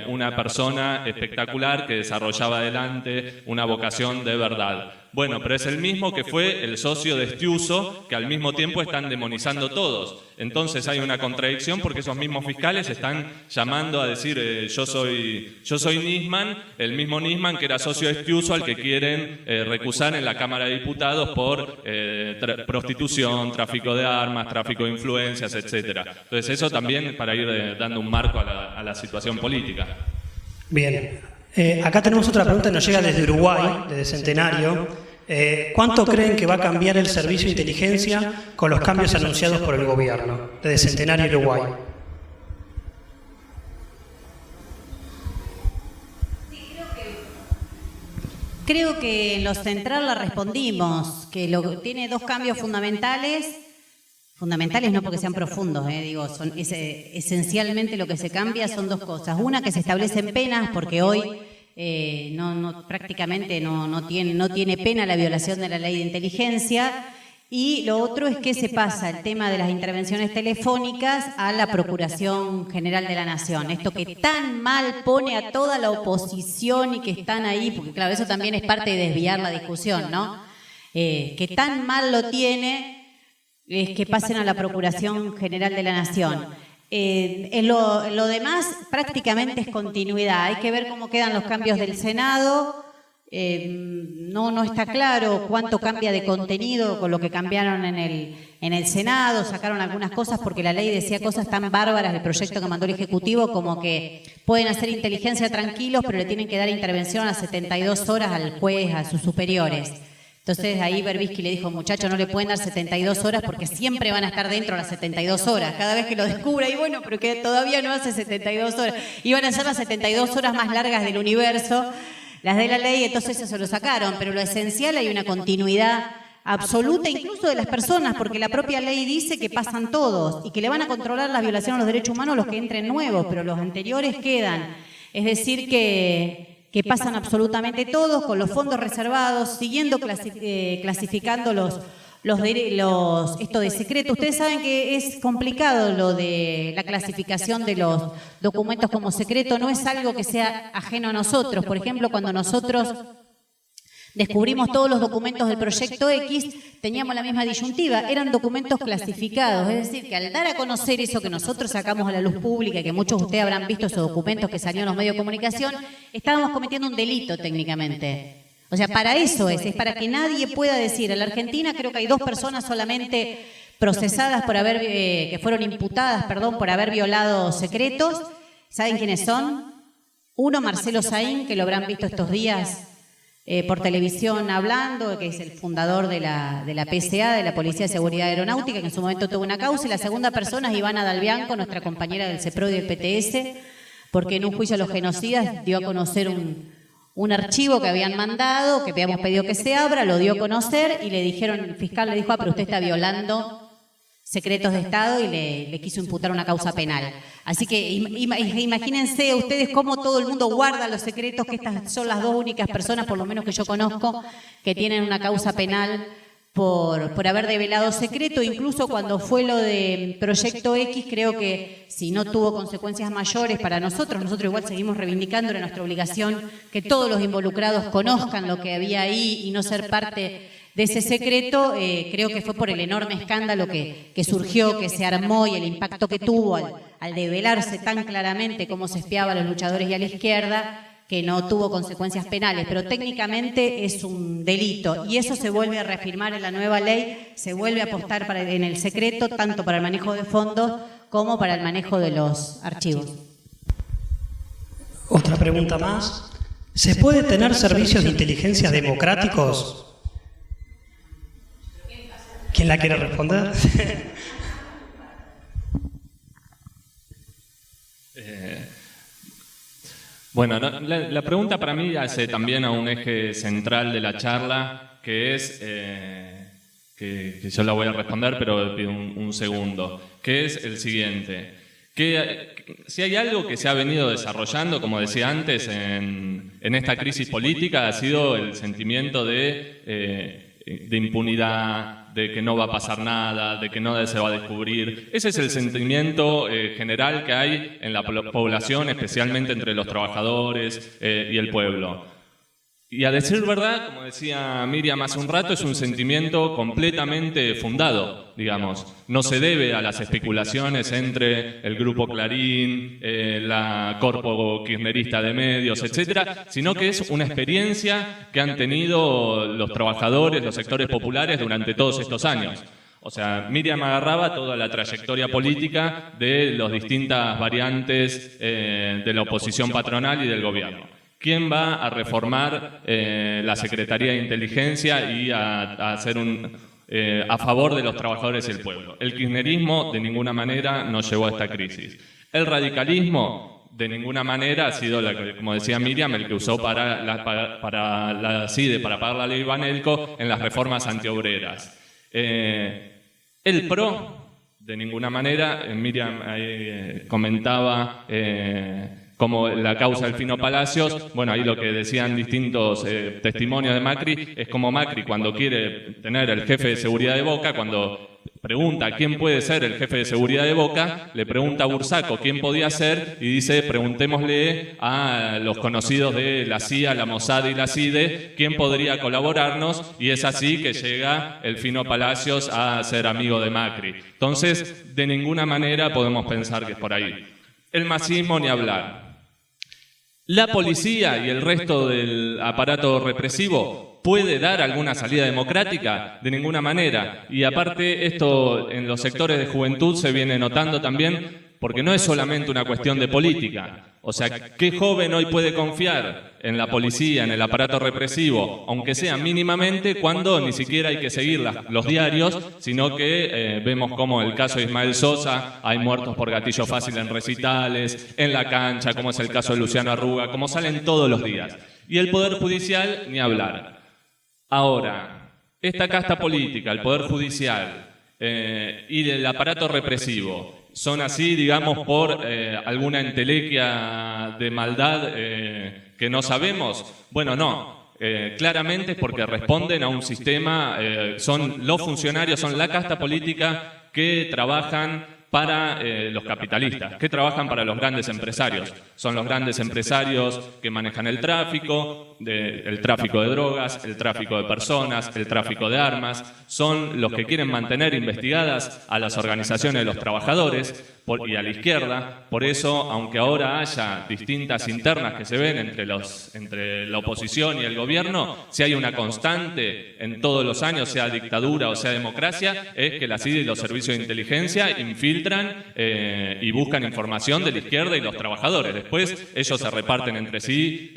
una persona espectacular que desarrollaba adelante una vocación de verdad. Bueno, pero es el mismo que fue el socio de Estiuso, que al mismo tiempo están demonizando todos. Entonces hay una contradicción porque esos mismos fiscales están llamando a decir yo soy Nisman, el mismo Nisman que era socio de Estiuso al que quieren recusar en la Cámara de Diputados por prostitución, tráfico de armas, tráfico de influencias, etcétera. Entonces eso también para ir dando un marco a la situación política. Bien. Acá tenemos otra pregunta que nos llega desde Uruguay, desde Centenario. ¿Cuánto creen que va a cambiar el servicio de inteligencia con los cambios anunciados por el gobierno? Desde Centenario, Uruguay. Creo que en lo central la respondimos, que tiene dos cambios fundamentales. Fundamentales no porque sean profundos, son esencialmente lo que se cambia son dos cosas. Una, que se establecen penas, porque hoy prácticamente no tiene pena la violación de la ley de inteligencia. Y lo otro es que se pasa el tema de las intervenciones telefónicas a la Procuración General de la Nación. Esto que tan mal pone a toda la oposición y que están ahí, porque claro, eso también es parte de desviar la discusión, ¿no? Que tan mal lo tiene es que pasen a la Procuración General de la Nación. En lo demás prácticamente es continuidad. Hay que ver cómo quedan los cambios del Senado. no está claro cuánto cambia de contenido con lo que cambiaron en el Senado, sacaron algunas cosas porque la ley decía cosas tan bárbaras del proyecto que mandó el Ejecutivo como que pueden hacer inteligencia tranquilos, pero le tienen que dar intervención a las 72 horas al juez, a sus superiores. Entonces ahí Berbisky le dijo, muchachos, no le pueden dar 72 horas porque siempre van a estar dentro de las 72 horas. Cada vez que lo descubra, y bueno, pero que todavía no hace 72 horas. Iban a ser las 72 horas más largas del universo, las de la ley, entonces eso se lo sacaron. Pero lo esencial, hay una continuidad absoluta incluso de las personas, porque la propia ley dice que pasan todos y que le van a controlar la violación a los derechos humanos los que entren nuevos, pero los anteriores quedan. Es decir que pasan absolutamente todos con los fondos reservados, siguiendo clasificando esto de secreto. Ustedes saben que es complicado lo de la clasificación de los documentos como secreto, no es algo que sea ajeno a nosotros. Por ejemplo, cuando nosotros descubrimos todos los documentos del Proyecto X, teníamos la misma disyuntiva, eran documentos clasificados, es decir, que al dar a conocer eso que nosotros sacamos a la luz pública, que muchos de ustedes habrán visto esos documentos que salieron en los medios de comunicación, estábamos cometiendo un delito técnicamente. O sea, para eso es para que nadie pueda decir, en la Argentina creo que hay 2 personas solamente procesadas por haber, que fueron imputadas, perdón, por haber violado secretos. ¿Saben quiénes son? Uno, Marcelo Saín, que lo habrán visto estos días por televisión hablando, que es el fundador de la PSA, de la Policía de Seguridad Aeronáutica, que en su momento tuvo una causa, y la segunda persona es Ivana Dalbianco, nuestra compañera del CEPROD y del PTS, porque en un juicio a los genocidas dio a conocer un archivo que habían mandado, que habíamos pedido que se abra, lo dio a conocer y le dijeron, el fiscal le dijo, pero usted está violando secretos de Estado, y le quiso imputar una causa penal. Así que imagínense ustedes cómo todo el mundo guarda los secretos, que estas son las 2 únicas personas, por lo menos que yo conozco, que tienen una causa penal por haber develado secreto. Incluso cuando fue lo de Proyecto X, creo que si no tuvo consecuencias mayores para nosotros igual seguimos reivindicando, era nuestra obligación que todos los involucrados conozcan lo que había ahí y no ser parte de ese secreto. Creo que fue por el enorme escándalo que surgió, que se armó, y el impacto que tuvo al develarse tan claramente cómo se espiaba a los luchadores y a la izquierda, que no tuvo consecuencias penales, pero técnicamente es un delito, y eso se vuelve a reafirmar en la nueva ley, se vuelve a apostar en el secreto, tanto para el manejo de fondos como para el manejo de los archivos. Otra pregunta más. ¿Se puede tener servicios de inteligencia democráticos? ¿Quién la quiere responder? Bueno, la pregunta para mí hace también a un eje central de la charla, que es, que yo la voy a responder, pero pido un segundo, que es el siguiente. Que si hay algo que se ha venido desarrollando, como decía antes, en esta crisis política, ha sido el sentimiento de impunidad, de que no va a pasar nada, de que no se va a descubrir. Ese es el sentimiento general que hay en la población, especialmente entre los trabajadores y el pueblo. Y a decir verdad, como decía Miriam hace un rato, es un sentimiento completamente fundado, digamos. No se debe a las especulaciones entre el Grupo Clarín, la Corpo Kirchnerista de Medios, etcétera, sino que es una experiencia que han tenido los trabajadores, los sectores populares durante todos estos años. O sea, Miriam agarraba toda la trayectoria política de las distintas variantes de la oposición patronal y del gobierno. ¿Quién va a reformar la Secretaría de Inteligencia y a hacer a favor de los trabajadores y el pueblo? El kirchnerismo de ninguna manera nos llevó a esta crisis. El radicalismo de ninguna manera ha sido, como decía Miriam, el que usó para la CIDE, para pagar la ley Banelco en las reformas antiobreras. El PRO, de ninguna manera, Miriam comentaba como la causa del Fino Palacios. Bueno, ahí lo que decían distintos testimonios de Macri es como Macri, cuando quiere tener el jefe de seguridad de Boca, cuando pregunta quién puede ser el jefe de seguridad de Boca, le pregunta a Bursaco quién podía ser y dice, preguntémosle a los conocidos de la CIA, la Mossad y la CIDE quién podría colaborarnos, y es así que llega el Fino Palacios a ser amigo de Macri. Entonces, de ninguna manera podemos pensar que es por ahí. El masismo ni hablar. ¿La policía y el resto del aparato represivo puede dar alguna salida democrática? De ninguna manera. Y aparte, esto en los sectores de juventud se viene notando también, porque no es solamente una cuestión de política. O sea, ¿qué joven hoy puede confiar en la policía, en el aparato represivo, aunque sea mínimamente, cuando ni siquiera hay que seguir los diarios, sino que vemos como el caso de Ismael Sosa, hay muertos por gatillo fácil en recitales, en la cancha, como es el caso de Luciano Arruga, como salen todos los días? Y el Poder Judicial, ni hablar. Ahora, esta casta política, el Poder Judicial y el aparato represivo, ¿son así, digamos, por alguna entelequia de maldad que no sabemos? Bueno, no. Claramente es porque responden a un sistema, son los funcionarios, son la casta política que trabajan para los capitalistas, que trabajan para los grandes empresarios. Son los grandes empresarios que manejan el tráfico de drogas, el tráfico de personas, el tráfico de armas. Son los que quieren mantener investigadas a las organizaciones de los trabajadores y a la izquierda. Por eso, aunque ahora haya distintas internas que se ven entre la oposición y el gobierno, si hay una constante en todos los años, sea dictadura o sea democracia, es que la CIDE y los servicios de inteligencia infiltran y buscan información de la izquierda y los trabajadores. Después ellos se reparten entre sí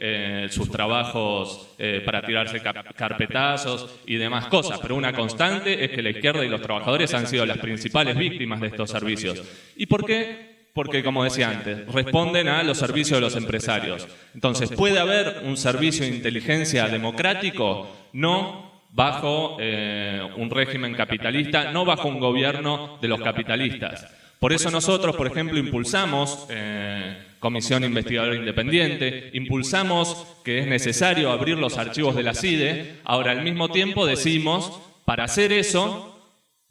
sus trabajos para tirarse carpetazos y demás cosas, pero una constante es que la izquierda y los trabajadores han sido las principales víctimas de estos servicios. ¿Y por qué? Porque, como decía antes, responden a los servicios de los empresarios. Entonces, ¿puede haber un servicio de inteligencia democrático? No bajo un régimen capitalista, no bajo un gobierno de los capitalistas. Por eso nosotros, por ejemplo, impulsamos Comisión Investigadora Independiente, impulsamos que es necesario abrir los archivos de la CIDE. Ahora, al mismo tiempo decimos, para hacer eso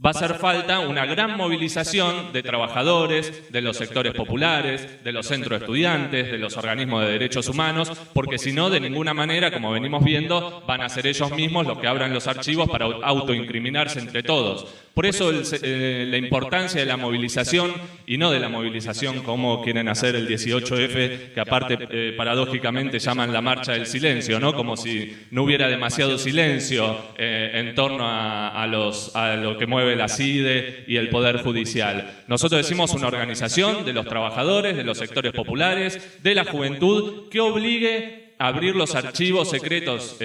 va a hacer falta una gran movilización de trabajadores, de los sectores populares, de los centros de estudiantes, de los organismos de derechos humanos, porque si no, de ninguna manera, como venimos viendo, van a ser ellos mismos los que abran los archivos para autoincriminarse entre todos. Por eso la importancia de la movilización, y no de la movilización como quieren hacer el 18F, que aparte paradójicamente llaman la marcha del silencio, ¿no? Como si no hubiera demasiado silencio en torno a lo que mueve la CIDE y el Poder Judicial. Nosotros decimos una organización de los trabajadores, de los sectores populares, de la juventud, que obligue a abrir los archivos secretos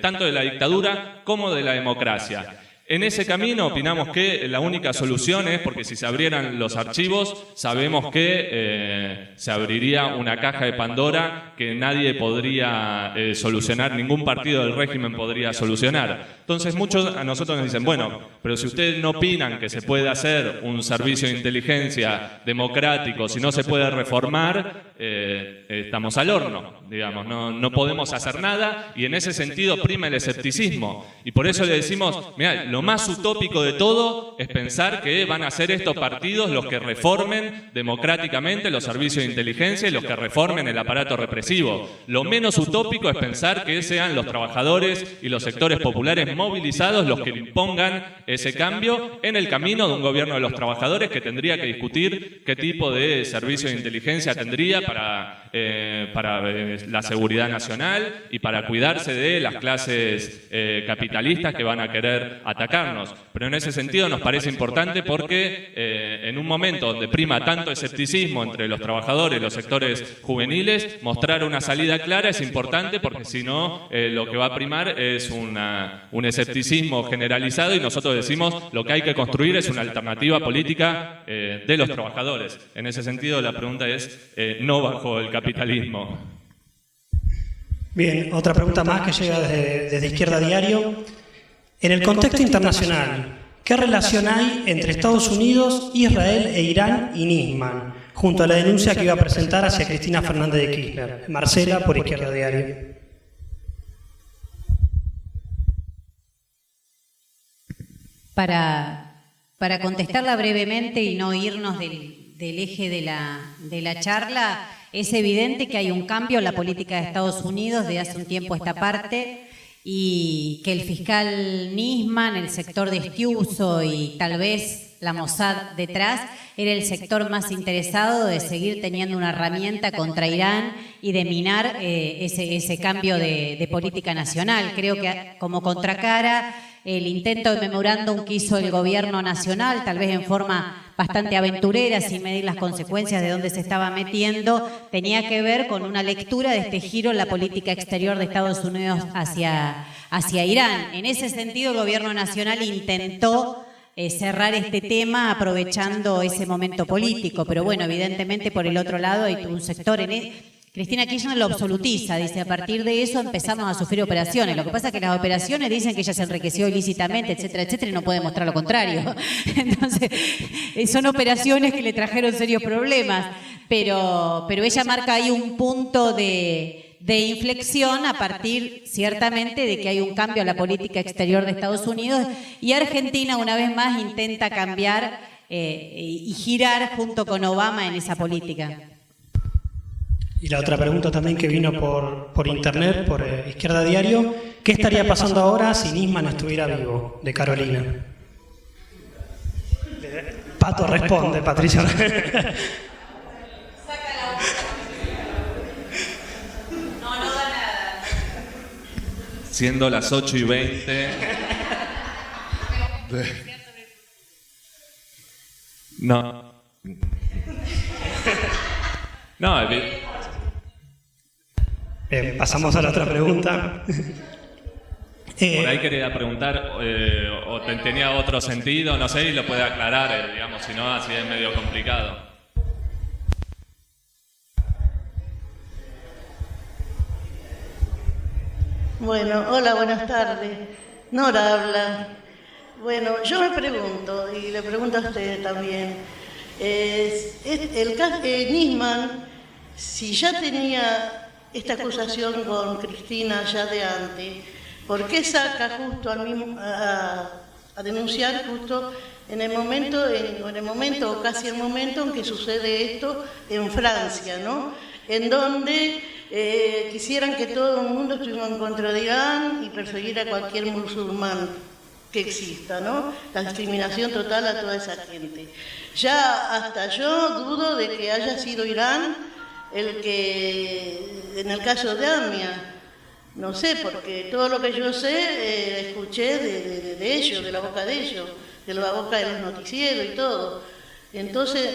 tanto de la dictadura como de la democracia. En ese camino opinamos que la única solución es, porque si se abrieran los archivos, sabemos que se abriría una caja de Pandora que nadie podría solucionar, ningún partido del régimen podría solucionar. Entonces muchos a nosotros nos dicen, bueno, pero si ustedes no opinan que se puede hacer un servicio de inteligencia democrático, si no se puede reformar, estamos al horno, digamos, no podemos hacer nada, y en ese sentido prima el escepticismo. Y por eso le decimos, mirá, lo más utópico de todo es pensar que van a ser estos partidos los que reformen democráticamente los servicios de inteligencia y los que reformen el aparato represivo. Lo menos utópico es pensar que sean los trabajadores y los sectores populares movilizados los que impongan ese cambio en el camino de un gobierno de los trabajadores que tendría que discutir qué tipo de servicio de inteligencia tendría para la seguridad nacional y para cuidarse de las clases capitalistas que van a querer atacarnos. Pero en ese sentido nos parece importante porque en un momento donde prima tanto escepticismo entre los trabajadores y los sectores juveniles, mostrar una salida clara es importante, porque si no lo que va a primar es un escepticismo generalizado, y nosotros decimos lo que hay que construir es una alternativa política de los trabajadores. En ese sentido la pregunta es no bajo el capitalismo. Bien, otra pregunta más que llega desde Izquierda Diario. En el contexto internacional, ¿qué relación hay entre Estados Unidos, Israel e Irán y Nisman, junto a la denuncia que iba a presentar hacia Cristina Fernández de Kirchner? Marcela, por Izquierda Diario. Para contestarla brevemente y no irnos del eje de la charla, es evidente que hay un cambio en la política de Estados Unidos de hace un tiempo a esta parte, y que el fiscal Nisman, el sector de Estiuso y tal vez la Mossad detrás, era el sector más interesado de seguir teniendo una herramienta contra Irán y de minar ese cambio de política nacional. Creo que como contracara, el intento de memorándum que hizo el gobierno nacional, tal vez en forma bastante aventurera, sin medir las consecuencias de dónde se estaba metiendo, tenía que ver con una lectura de este giro en la política exterior de Estados Unidos hacia Irán. En ese sentido, el gobierno nacional intentó cerrar este tema aprovechando ese momento político, pero bueno, evidentemente por el otro lado hay un sector Cristina Kirchner lo absolutiza, dice, a partir de eso empezamos a sufrir operaciones. Lo que pasa es que las operaciones dicen que ella se enriqueció ilícitamente, etcétera, etcétera, y no puede mostrar lo contrario. Entonces, son operaciones que le trajeron serios problemas, pero ella marca ahí un punto de inflexión a partir, ciertamente, de que hay un cambio a la política exterior de Estados Unidos, y Argentina, una vez más, intenta cambiar y girar junto con Obama en esa política. Y la otra pregunta también que vino por internet, por Izquierda Diario, ¿qué estaría pasando ahora si Nisman no estuviera vivo? De Carolina. Pato responde, Patricia. Siendo las 8:20. No. No, pasamos a la otra pregunta. Por ahí quería preguntar, o tenía otro sentido, no sé, y lo puede aclarar, digamos, si no, así es medio complicado. Bueno, hola, buenas tardes. Nora habla. Bueno, yo me pregunto, y le pregunto a ustedes también, el caso de Nisman, si ya tenía esta acusación con Cristina ya de antes, ¿por qué saca justo a denunciar justo en el momento o casi el momento en que sucede esto en Francia, ¿no? En donde quisieran que todo el mundo estuviera en contra de Irán y perseguir a cualquier musulmán que exista, ¿no? La discriminación total a toda esa gente. Ya hasta yo dudo de que haya sido Irán el que, en el caso de AMIA, no sé, porque todo lo que yo sé, escuché de ellos, de la boca de ellos, de la boca de los noticieros y todo. Entonces,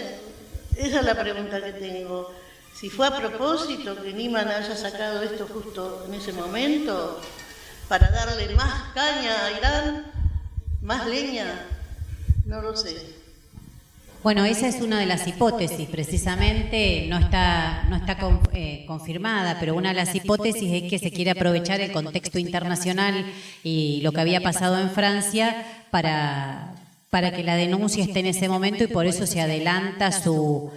esa es la pregunta que tengo. Si fue a propósito que Nisman haya sacado esto justo en ese momento, para darle más caña a Irán, más leña, no lo sé. Bueno, esa es una de las hipótesis, precisamente, no está confirmada, pero una de las hipótesis es que se quiere aprovechar el contexto internacional y lo que había pasado en Francia para que la denuncia esté en ese momento, y por eso se adelanta su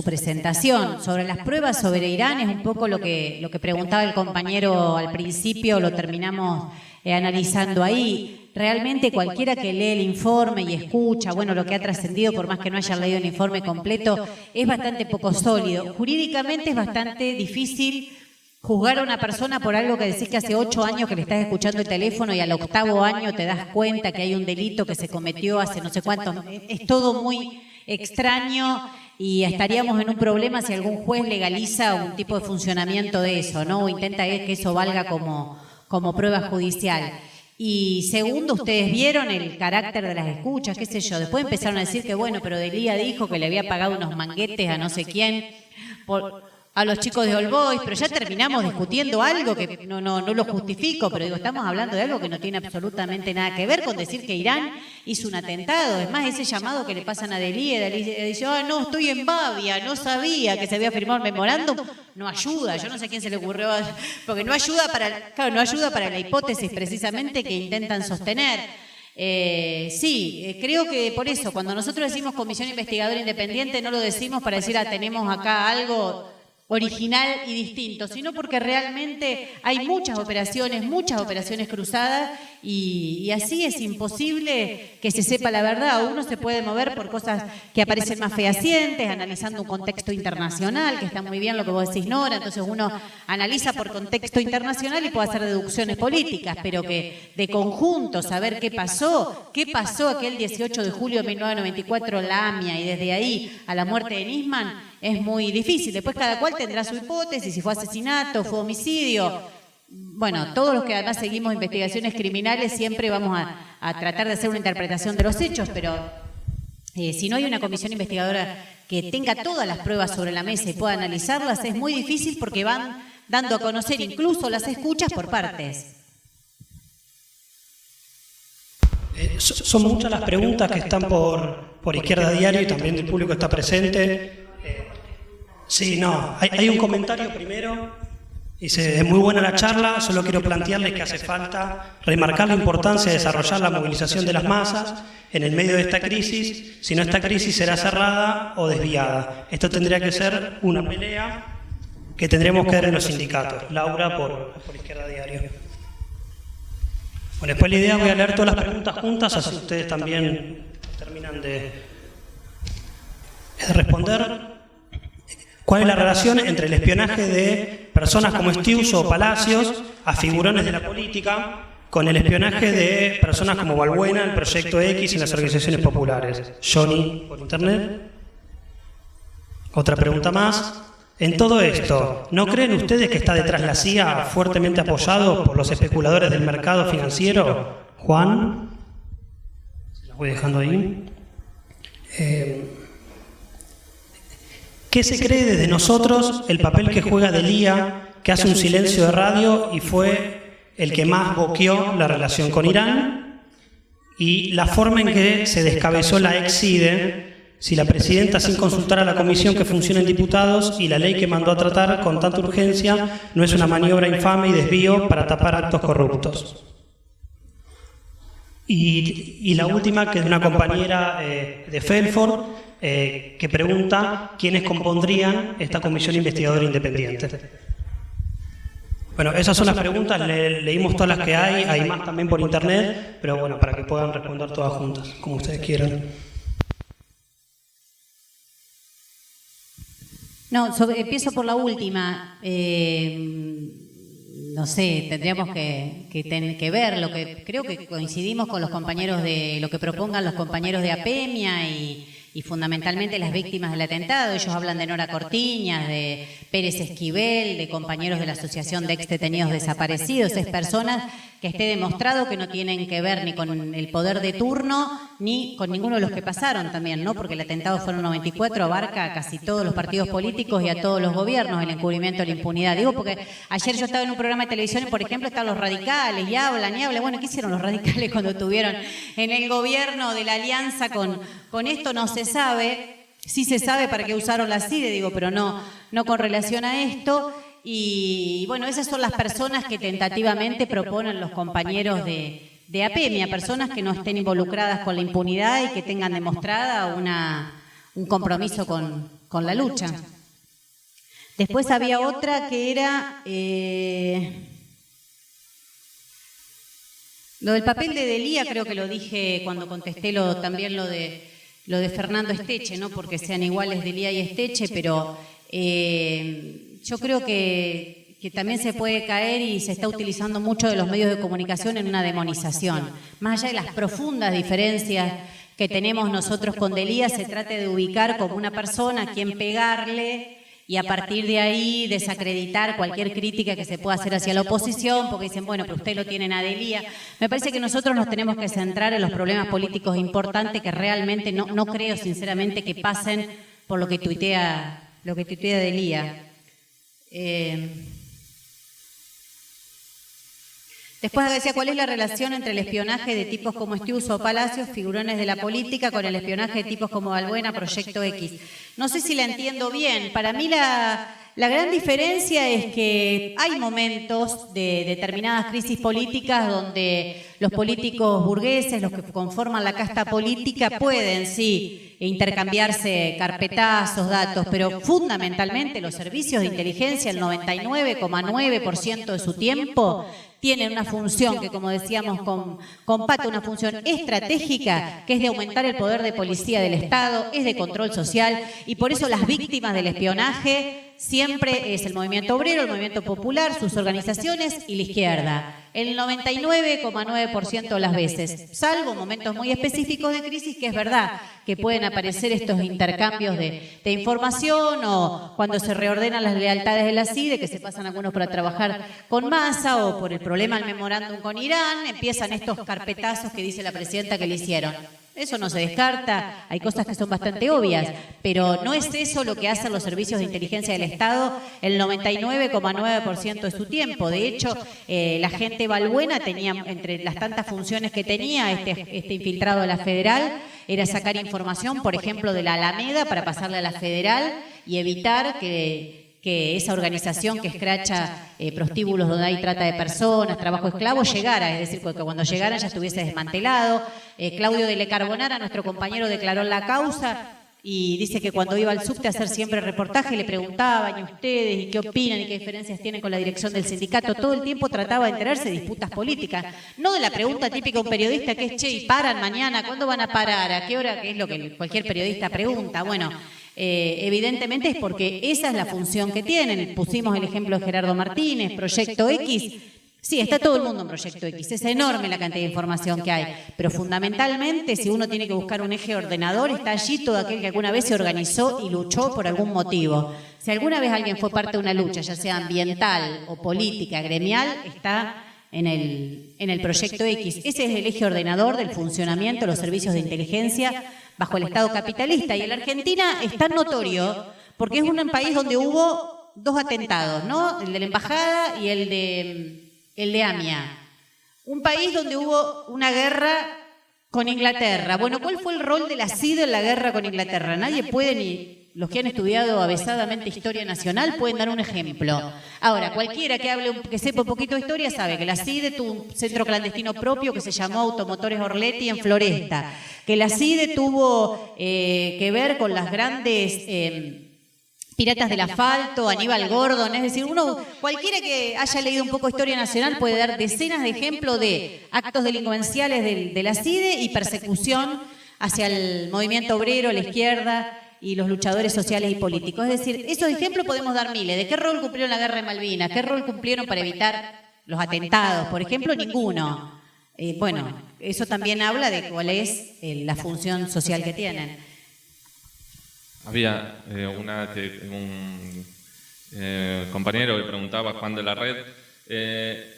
presentación. Sobre las pruebas sobre Irán es un poco lo que preguntaba el compañero al principio, lo terminamos analizando ahí. Realmente cualquiera que lee el informe y escucha, bueno, lo que ha trascendido, por más que no haya leído el informe completo, es bastante poco sólido. Jurídicamente es bastante difícil juzgar a una persona por algo que decís que hace 8 años que le estás escuchando el teléfono y al 8º año te das cuenta que hay un delito que se cometió hace no sé cuántos. Es todo muy extraño y estaríamos en un problema si algún juez legaliza un tipo de funcionamiento de eso, ¿no? O intenta que eso valga como prueba judicial. Y segundo, ustedes vieron el carácter de las escuchas, qué sé yo. Después empezaron a decir que bueno, pero Delía dijo que le había pagado unos manguetes a no sé quién, a los chicos de All Boys, pero ya terminamos discutiendo algo que no lo justifico, pero digo, estamos hablando de algo que no tiene absolutamente nada que ver con decir que Irán hizo un atentado. Es más, ese llamado que le pasan a Delía dice, no, estoy en Bavia, no sabía que se había firmado el memorándum, no ayuda. Yo no sé a quién se le ocurrió, porque no ayuda para la hipótesis precisamente que intentan sostener. Creo que por eso, cuando nosotros decimos comisión investigadora independiente, no lo decimos para decir, tenemos acá algo original y distinto, sino porque realmente hay muchas operaciones cruzadas y así es imposible que se sepa la verdad. Uno se puede mover por cosas que aparecen más fehacientes, analizando un contexto internacional, que está muy bien lo que vos decís, Nora, entonces uno analiza por contexto internacional y puede hacer deducciones políticas, pero que de conjunto saber qué pasó aquel 18 de julio de 1994, la AMIA, y desde ahí a la muerte de Nisman, es muy difícil. Después cada cual tendrá su hipótesis, si fue asesinato, fue homicidio. Bueno, todos los que además seguimos investigaciones criminales siempre vamos a tratar de hacer una interpretación de los hechos, pero si no hay una comisión investigadora que tenga todas las pruebas sobre la mesa y pueda analizarlas, es muy difícil porque van dando a conocer incluso las escuchas por partes. Son muchas las preguntas que están por Izquierda Diario y también del público que está presente. Sí, no, hay un comentario primero. Dice, es muy buena la charla, solo quiero plantearles que hace falta remarcar la importancia de desarrollar la movilización de las masas en el medio de esta crisis, si no esta crisis será cerrada o desviada. Esto tendría que ser una pelea que tendremos que dar en los sindicatos. Laura por Izquierda Diario. Bueno, después la idea, voy a leer todas las preguntas juntas, así ustedes también terminan de responder. ¿Cuál es la relación entre el espionaje de personas como Estiuso o Palacios a figurones de la política con el espionaje de personas como Balbuena, el Proyecto X y las organizaciones populares? Johnny, por internet. Otra pregunta más. En todo esto, ¿no creen ustedes que está detrás la CIA fuertemente apoyado por los especuladores del mercado financiero? Juan, se las voy dejando ahí. ¿Qué se cree desde nosotros el papel que juega Delia, que hace un silencio de radio y fue el que más boqueó la relación con Irán? Y la forma en que se descabezó la ex-CIDE, si la presidenta, sin consultar a la comisión que funciona en diputados y la ley que mandó a tratar con tanta urgencia, no es una maniobra infame y desvío para tapar actos corruptos. Y la última, que es de una compañera de Felford, que pregunta quiénes compondrían esta comisión investigadora independiente. Bueno, esas son las preguntas, leímos todas las que hay más también por internet, pero bueno, para que puedan responder todas juntas, como ustedes quieran. No, empiezo por la última. No sé, tendríamos que ver lo que creo que coincidimos con los compañeros de lo que propongan los compañeros de APEMIA y fundamentalmente las víctimas del atentado. Ellos hablan de Nora Cortiñas, de Pérez Esquivel, de compañeros de la Asociación de Ex Detenidos Desaparecidos. Es personas que esté demostrado que no tienen que ver ni con el poder de turno ni con ninguno de los que pasaron también, ¿no? Porque el atentado fueron 94, abarca a casi todos los partidos políticos y a todos los gobiernos, el encubrimiento de la impunidad. Digo porque ayer yo estaba en un programa de televisión y, por ejemplo, están los radicales y hablan. Bueno, ¿qué hicieron los radicales cuando estuvieron en el gobierno de la alianza con esto? No se sabe. Sí se sabe para qué usaron la CIDE, digo, pero no con relación a esto. Y bueno, esas son las personas que tentativamente proponen los compañeros de APEMIA, personas que no estén involucradas con la impunidad y que tengan demostrada un compromiso con la lucha. Después había otra que era lo del papel de Delia, creo que lo dije cuando contesté también lo de Fernando Esteche, no porque sean iguales Delia y Esteche, pero yo creo que también se puede caer y se está utilizando mucho de los medios de comunicación en una demonización. Más allá de las profundas diferencias que tenemos nosotros con Delia, se trata de ubicar como una persona a quien pegarle y a partir de ahí desacreditar cualquier crítica que se pueda hacer hacia la oposición, porque dicen, bueno, pero ustedes lo tienen a Delia. Me parece que nosotros nos tenemos que centrar en los problemas políticos importantes que realmente no creo sinceramente que pasen por lo que tuitea Delia. Después decía, ¿cuál es la relación entre el espionaje de tipos como Estiuso o Palacios, figurones de la política, con el espionaje de tipos como Balbuena, Proyecto X? No sé si la entiendo bien. Para mí la gran diferencia es que hay momentos de determinadas crisis políticas donde los políticos burgueses, los que conforman la casta política, pueden, sí, intercambiarse carpetazos, datos, pero fundamentalmente los servicios de inteligencia, el 99,9% de su tiempo, tienen una función que, como decíamos con Pato, una función estratégica, que es de aumentar el poder de policía del Estado, es de control social, y por eso las víctimas del espionaje siempre es el movimiento obrero, el movimiento popular, sus organizaciones y la izquierda. El 99,9% de las veces, salvo momentos muy específicos de crisis, que es verdad que pueden aparecer estos intercambios de información o cuando se reordenan las lealtades de la CIDE, que se pasan algunos para trabajar con Massa o por el problema del memorándum con Irán, empiezan estos carpetazos que dice la presidenta que le hicieron. Eso no se descarta, hay cosas que son bastante obvias, pero no es eso lo que hacen los servicios de inteligencia del Estado el 99,9% de su tiempo. De hecho, la gente Balbuena tenía, entre las tantas funciones que tenía este infiltrado de la Federal, era sacar información, por ejemplo, de la Alameda para pasarle a la Federal y evitar que esa organización que escracha prostíbulos donde hay trata de personas, trabajo esclavo, llegara, es decir, que cuando llegaran ya estuviese desmantelado. Claudio de Le Carbonara, nuestro compañero, declaró la causa y dice que cuando iba al subte a hacer siempre reportaje le preguntaban, ¿y ustedes? ¿Y qué opinan? ¿Y qué diferencias tienen con la dirección del sindicato? Todo el tiempo trataba de enterarse de disputas políticas, no de la pregunta típica de un periodista que es, che, ¿y paran mañana? ¿Cuándo van a parar? ¿A qué hora? Que es lo que cualquier periodista pregunta. Bueno, evidentemente es porque esa es la función que tienen. Pusimos el ejemplo de Gerardo Martínez, Proyecto X. Sí, está todo el mundo en Proyecto X, es enorme la cantidad de información que hay, pero fundamentalmente si uno tiene que buscar un eje ordenador, está allí todo aquel que alguna vez se organizó y luchó por algún motivo. Si alguna vez alguien fue parte de una lucha, ya sea ambiental o política, gremial, está en el Proyecto X. Ese es el eje ordenador del funcionamiento de los servicios de inteligencia bajo el Estado capitalista. Y en la Argentina es tan notorio porque es un país donde hubo dos atentados, ¿no? El de la embajada y el de AMIA. Un país donde hubo una guerra con Inglaterra. Bueno, ¿cuál fue el rol de la CIDE en la guerra con Inglaterra? Nadie puede, ni los que han estudiado avesadamente historia nacional, pueden dar un ejemplo. Ahora, cualquiera que sepa un poquito de historia sabe que la CIDE tuvo un centro clandestino propio que se llamó Automotores Orletti en Floresta, que la CIDE tuvo que ver con las grandes Piratas del Asfalto, Aníbal Gordon, es decir, cualquiera que haya leído un poco de historia nacional puede dar decenas de ejemplos de actos delincuenciales de la CIDE y persecución hacia el movimiento obrero, la izquierda y los luchadores sociales y políticos. Es decir, esos ejemplos podemos dar miles. ¿De qué rol cumplieron la guerra de Malvinas? ¿Qué rol cumplieron para evitar los atentados? Por ejemplo, ninguno. Bueno, eso también habla de cuál es la función social que tienen. Había un compañero que preguntaba, Juan de la Red,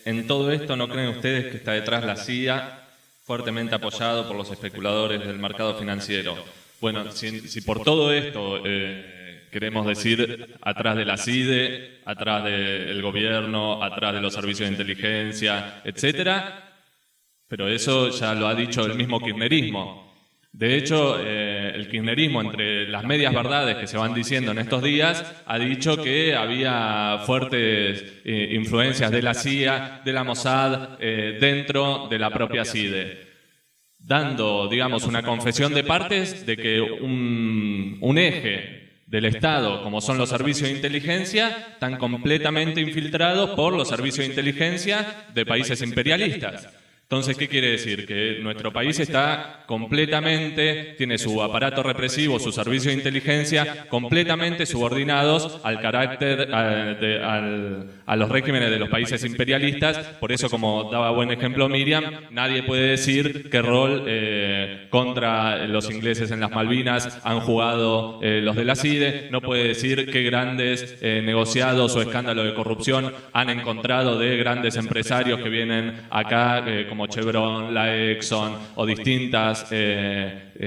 en todo esto, ¿no creen ustedes que está detrás la CIA, fuertemente apoyado por los especuladores del mercado financiero? Bueno, si por todo esto queremos decir atrás de la CIDE, atrás del gobierno, atrás de los servicios de inteligencia, etcétera, pero eso ya lo ha dicho el mismo kirchnerismo. De hecho, el kirchnerismo, entre las medias verdades que se van diciendo en estos días, ha dicho que había fuertes influencias de la CIA, de la Mossad, dentro de la propia CIDE, dando, digamos, una confesión de partes de que un eje del Estado, como son los servicios de inteligencia, están completamente infiltrados por los servicios de inteligencia de países imperialistas. Entonces, ¿qué quiere decir? Que nuestro país está completamente, tiene su aparato represivo, sus servicios de inteligencia completamente subordinados al carácter, a los regímenes de los países imperialistas. Por eso, como daba buen ejemplo Miriam, nadie puede decir qué rol contra los ingleses en las Malvinas han jugado los de la CIDE, no puede decir qué grandes negociados o escándalos de corrupción han encontrado de grandes empresarios que vienen acá, como Chevron, la Exxon o distintos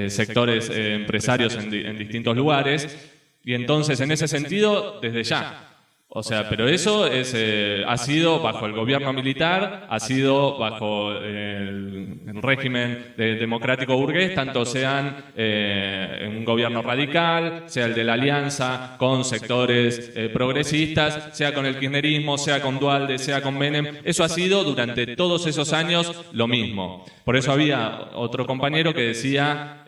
sectores empresarios en distintos lugares. Y entonces, en ese sentido, desde ya. O sea, pero eso ha sido bajo el gobierno militar, ha sido bajo el régimen democrático burgués, tanto sean un gobierno radical, sea el de la Alianza, con sectores progresistas, sea con el kirchnerismo, sea con Duhalde, sea con Menem. Eso ha sido durante todos esos años lo mismo. Por eso había otro compañero que decía,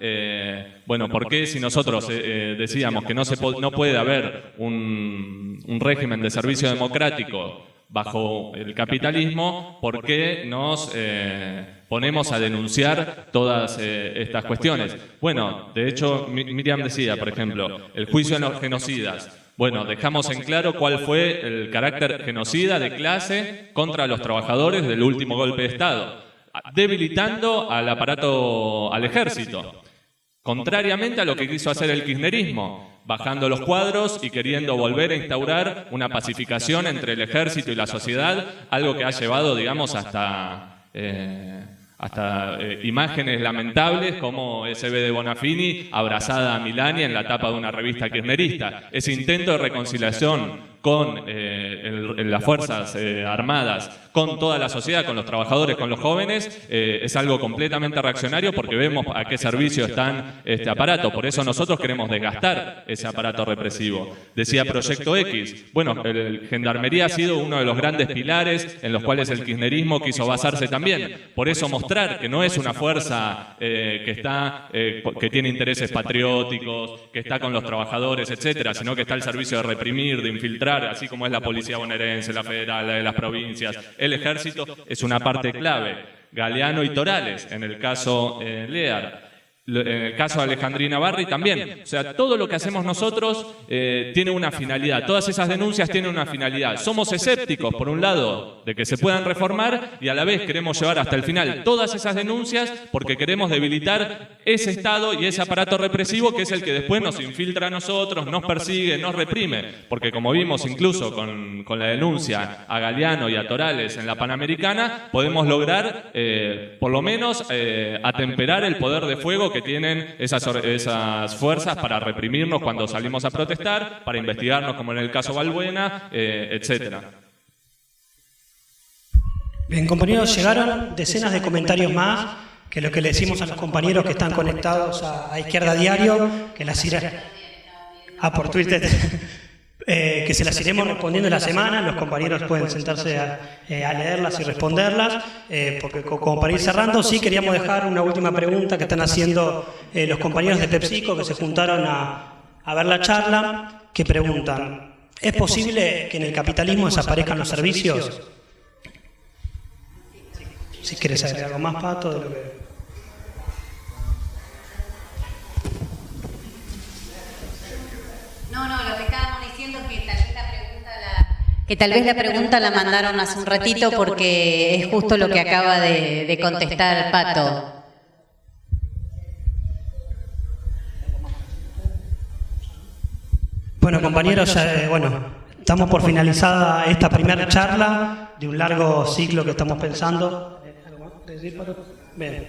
bueno, ¿por qué si nosotros decíamos que no puede haber un régimen de servicio democrático bajo el capitalismo, ¿por qué nos ponemos a denunciar todas estas cuestiones? Bueno, de hecho, Miriam decía, por ejemplo, el juicio a los genocidas. Bueno, dejamos en claro cuál fue el carácter genocida de clase contra los trabajadores del último golpe de Estado, debilitando al aparato, al ejército, contrariamente a lo que quiso hacer el kirchnerismo, bajando los cuadros y queriendo volver a instaurar una pacificación entre el ejército y la sociedad, algo que ha llevado, digamos, hasta imágenes lamentables como SB de Bonafini abrazada a Milani en la tapa de una revista kirchnerista. Ese intento de reconciliación con las Fuerzas Armadas, con toda la sociedad, con los trabajadores, con los jóvenes, es algo completamente reaccionario porque vemos a qué servicio está este aparato. Por eso nosotros queremos desgastar ese aparato represivo. Decía Proyecto X. Bueno, el Gendarmería ha sido uno de los grandes pilares en los cuales el kirchnerismo quiso basarse también. Por eso mostrar que no es una fuerza que tiene intereses patrióticos, que está con los trabajadores, etcétera, sino que está al servicio de reprimir, de infiltrar, así como es la policía bonaerense, la federal, la de las provincias. El ejército es una parte clave. Galeano y Torales, en el caso Lear. En el caso de Alejandrina Barri también. O sea, todo lo que hacemos nosotros tiene una finalidad. Todas esas denuncias tienen una finalidad. Somos escépticos, por un lado, de que se puedan reformar y a la vez queremos llevar hasta el final todas esas denuncias porque queremos debilitar ese Estado y ese aparato represivo que es el que después nos infiltra a nosotros, nos persigue, nos reprime. Porque como vimos incluso con la denuncia a Galeano y a Torales en la Panamericana, podemos lograr, por lo menos, atemperar el poder de fuego que tienen esas fuerzas para reprimirnos cuando salimos a protestar, para investigarnos como en el caso Balbuena, etcétera. Bien, compañeros, llegaron decenas de comentarios más que lo que le decimos a los compañeros que están conectados a Izquierda Diario, que las iré por Twitter, que se las iremos respondiendo en la semana. Los compañeros pueden sentarse a leerlas y responderlas, porque como para ir cerrando, sí queríamos dejar una última pregunta que están haciendo los compañeros de PepsiCo que se juntaron a ver la charla, que preguntan: ¿es posible que en el capitalismo desaparezcan los servicios? Si quieres agregar algo más, Pato, de lo que... No, lo que estábamos diciendo es que tal vez la pregunta la mandaron hace un ratito porque es justo lo que acaba de contestar Pato. Bueno, compañeros, estamos por finalizada esta primera charla de un largo ciclo que estamos pensando. ¿Algo más que decir, Pato? Bien.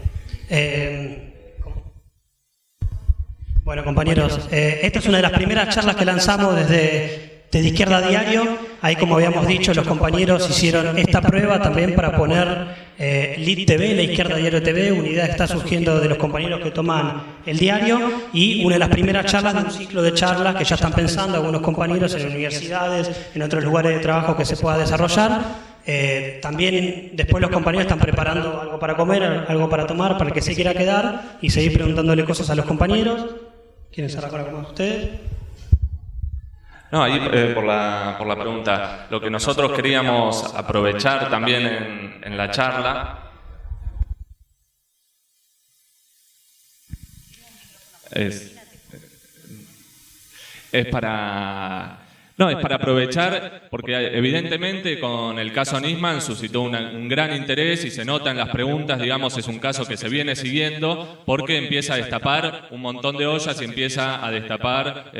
Bueno, compañeros, esta es una de las primeras charlas que lanzamos desde Izquierda Diario. Ahí, como habíamos dicho, los compañeros hicieron esta prueba también para poner LID TV, la Izquierda Diario TV, una idea que está surgiendo de los compañeros que toman el diario, y una de las primeras charlas de un ciclo de charlas que ya están pensando algunos compañeros en universidades, en otros lugares de trabajo que se pueda desarrollar. También después los compañeros están preparando algo para comer, algo para tomar, para el que se quiera quedar y seguir preguntándole cosas a los compañeros. ¿Quieren cerrar con algo más ustedes? No, ahí por la pregunta. Lo que nosotros queríamos aprovechar también en la charla es para aprovechar, porque evidentemente con el caso Nisman suscitó un gran interés y se nota en las preguntas, digamos, es un caso que se viene siguiendo porque empieza a destapar un montón de ollas y empieza a destapar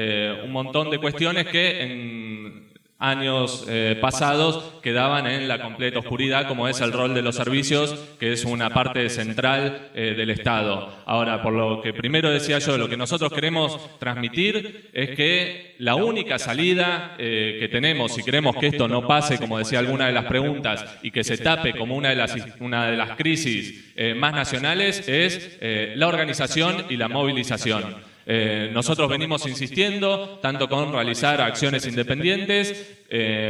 un montón de cuestiones que en años pasados quedaban en la completa oscuridad, como es el rol de los servicios, que es una parte central del Estado. Ahora, por lo que primero decía yo, lo que nosotros queremos transmitir es que la única salida que tenemos, si queremos que esto no pase, como decía alguna de las preguntas, y que se tape como una de las crisis más nacionales, es la organización y la movilización. Nosotros venimos insistiendo tanto con realizar acciones independientes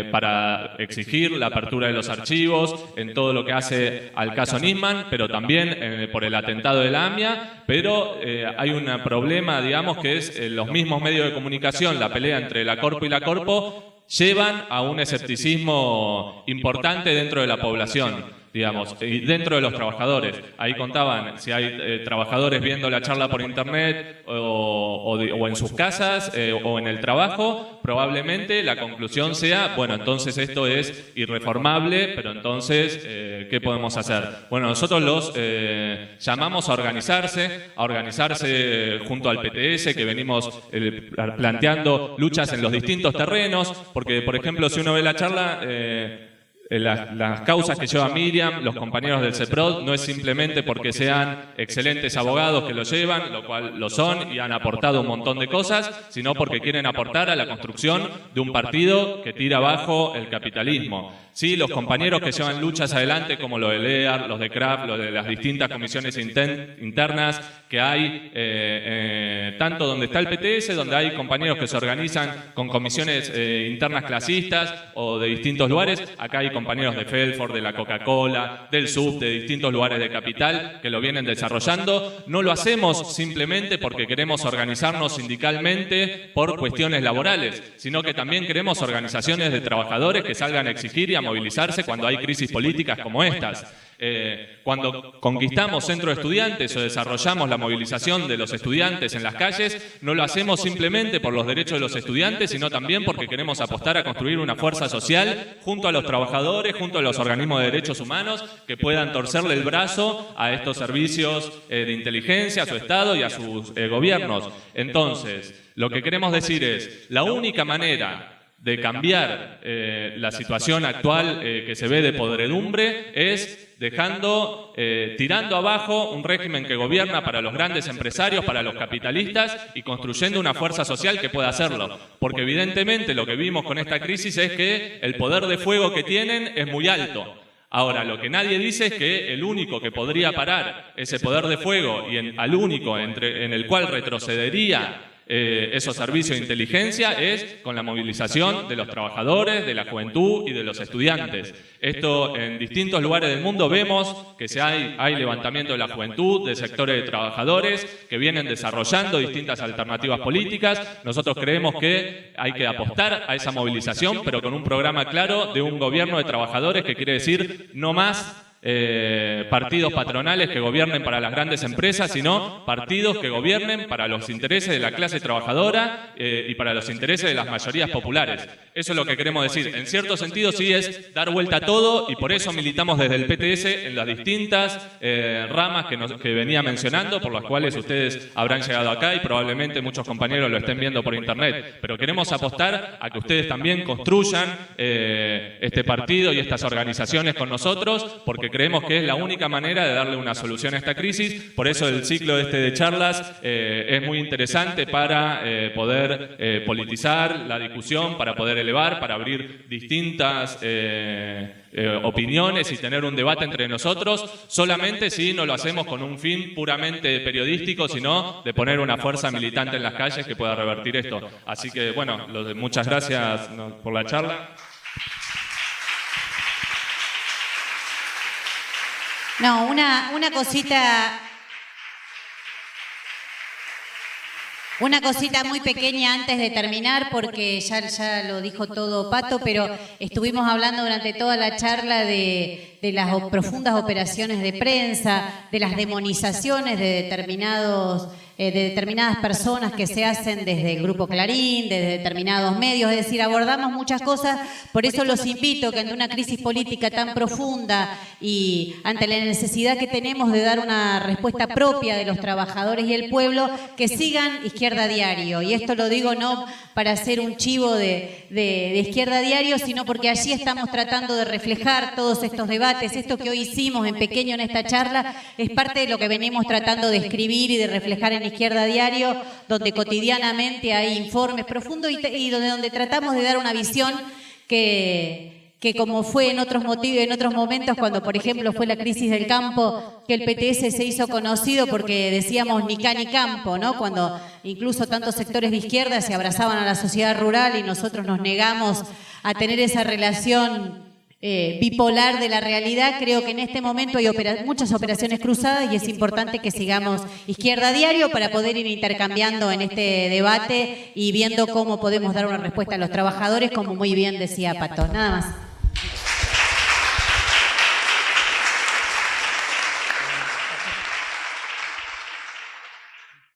para exigir la apertura de los archivos en todo lo que hace al caso Nisman, pero también por el atentado de la AMIA, pero hay un problema, digamos, que es los mismos medios de comunicación, la pelea entre la Corpo y la Corpo, llevan a un escepticismo importante dentro de la población, digamos, y dentro de los trabajadores. Ahí contaban, si hay trabajadores viendo la charla por internet o en sus casas o en el trabajo, probablemente la conclusión sea, bueno, entonces esto es irreformable, pero entonces, ¿qué podemos hacer? Bueno, nosotros los llamamos a organizarse junto al PTS, que venimos planteando luchas en los distintos terrenos, porque, por ejemplo, si uno ve la charla, las causas que lleva Miriam, los compañeros del CEPROD, no es simplemente porque sean excelentes abogados que lo llevan, lo cual lo son y han aportado un montón de cosas, sino porque quieren aportar a la construcción de un partido que tira abajo el capitalismo. Sí, los compañeros que llevan luchas adelante, como los de LEAR, los de CRAF, los de las distintas comisiones internas que hay, tanto donde está el PTS, donde hay compañeros que se organizan con comisiones internas clasistas o de distintos lugares. Acá hay compañeros de Felford, de la Coca-Cola, del SUB, de distintos lugares de capital que lo vienen desarrollando. No lo hacemos simplemente porque queremos organizarnos sindicalmente por cuestiones laborales, sino que también queremos organizaciones de trabajadores que salgan a exigir y a movilizarse cuando hay crisis políticas como estas. Cuando conquistamos centros de estudiantes o desarrollamos la movilización de los estudiantes en las calles, no lo hacemos simplemente por los derechos de los estudiantes, sino también porque queremos apostar a construir una fuerza social junto a los trabajadores, junto a los organismos de derechos humanos que puedan torcerle el brazo a estos servicios de inteligencia, a su Estado y a sus gobiernos. Entonces, lo que queremos decir es, la única manera de cambiar la situación actual que se ve de podredumbre es tirando abajo un régimen que gobierna para los grandes empresarios, para los capitalistas y construyendo una fuerza social que pueda hacerlo. Porque evidentemente lo que vimos con esta crisis es que el poder de fuego que tienen es muy alto. Ahora, lo que nadie dice es que el único que podría parar ese poder de fuego y al único en el cual retrocedería esos servicios de inteligencia es con la movilización de los trabajadores, de la juventud y de los estudiantes. Esto en distintos lugares del mundo vemos que hay levantamiento de la juventud, de sectores de trabajadores que vienen desarrollando distintas alternativas políticas. Nosotros creemos que hay que apostar a esa movilización, pero con un programa claro de un gobierno de trabajadores que quiere decir no más partidos patronales que gobiernen para las grandes empresas, sino partidos que gobiernen para los intereses de la clase trabajadora y para los intereses de las mayorías populares. Eso es lo que queremos decir. En cierto sentido sí es dar vuelta a todo y por eso militamos desde el PTS en las distintas ramas que venía mencionando, por las cuales ustedes habrán llegado acá y probablemente muchos compañeros lo estén viendo por internet. Pero queremos apostar a que ustedes también construyan este partido y estas organizaciones con nosotros, porque creemos que es la única manera de darle una solución a esta crisis. Por eso el ciclo de charlas es muy interesante para poder politizar la discusión, para poder elevar, para abrir distintas opiniones y tener un debate entre nosotros, solamente si no lo hacemos con un fin puramente periodístico, sino de poner una fuerza militante en las calles que pueda revertir esto. Así que, bueno, muchas gracias por la charla. No, una cosita muy pequeña antes de terminar, porque ya lo dijo todo Pato, pero estuvimos hablando durante toda la charla de las profundas operaciones de prensa, de las demonizaciones de determinadas personas que se hacen desde el Grupo Clarín, desde determinados medios, es decir, abordamos muchas cosas, por eso los invito que ante una crisis política tan profunda y ante la necesidad que tenemos de dar una respuesta propia de los trabajadores y el pueblo, que sigan Izquierda Diario. Y esto lo digo no para hacer un chivo de Izquierda Diario, sino porque allí estamos tratando de reflejar todos estos debates. Esto que hoy hicimos en pequeño en esta charla es parte de lo que venimos tratando de escribir y de reflejar en Izquierda Diario, donde cotidianamente hay informes profundos y donde tratamos de dar una visión que como fue en otros momentos, cuando por ejemplo fue la crisis del campo, que el PTS se hizo conocido porque decíamos ni ca ni campo, ¿no? Cuando incluso tantos sectores de izquierda se abrazaban a la sociedad rural y nosotros nos negamos a tener esa relación bipolar de la realidad. Creo que en este momento hay muchas operaciones cruzadas y es importante que sigamos Izquierda Diario para poder ir intercambiando en este debate y viendo cómo podemos dar una respuesta a los trabajadores, como muy bien decía Pato. Nada más.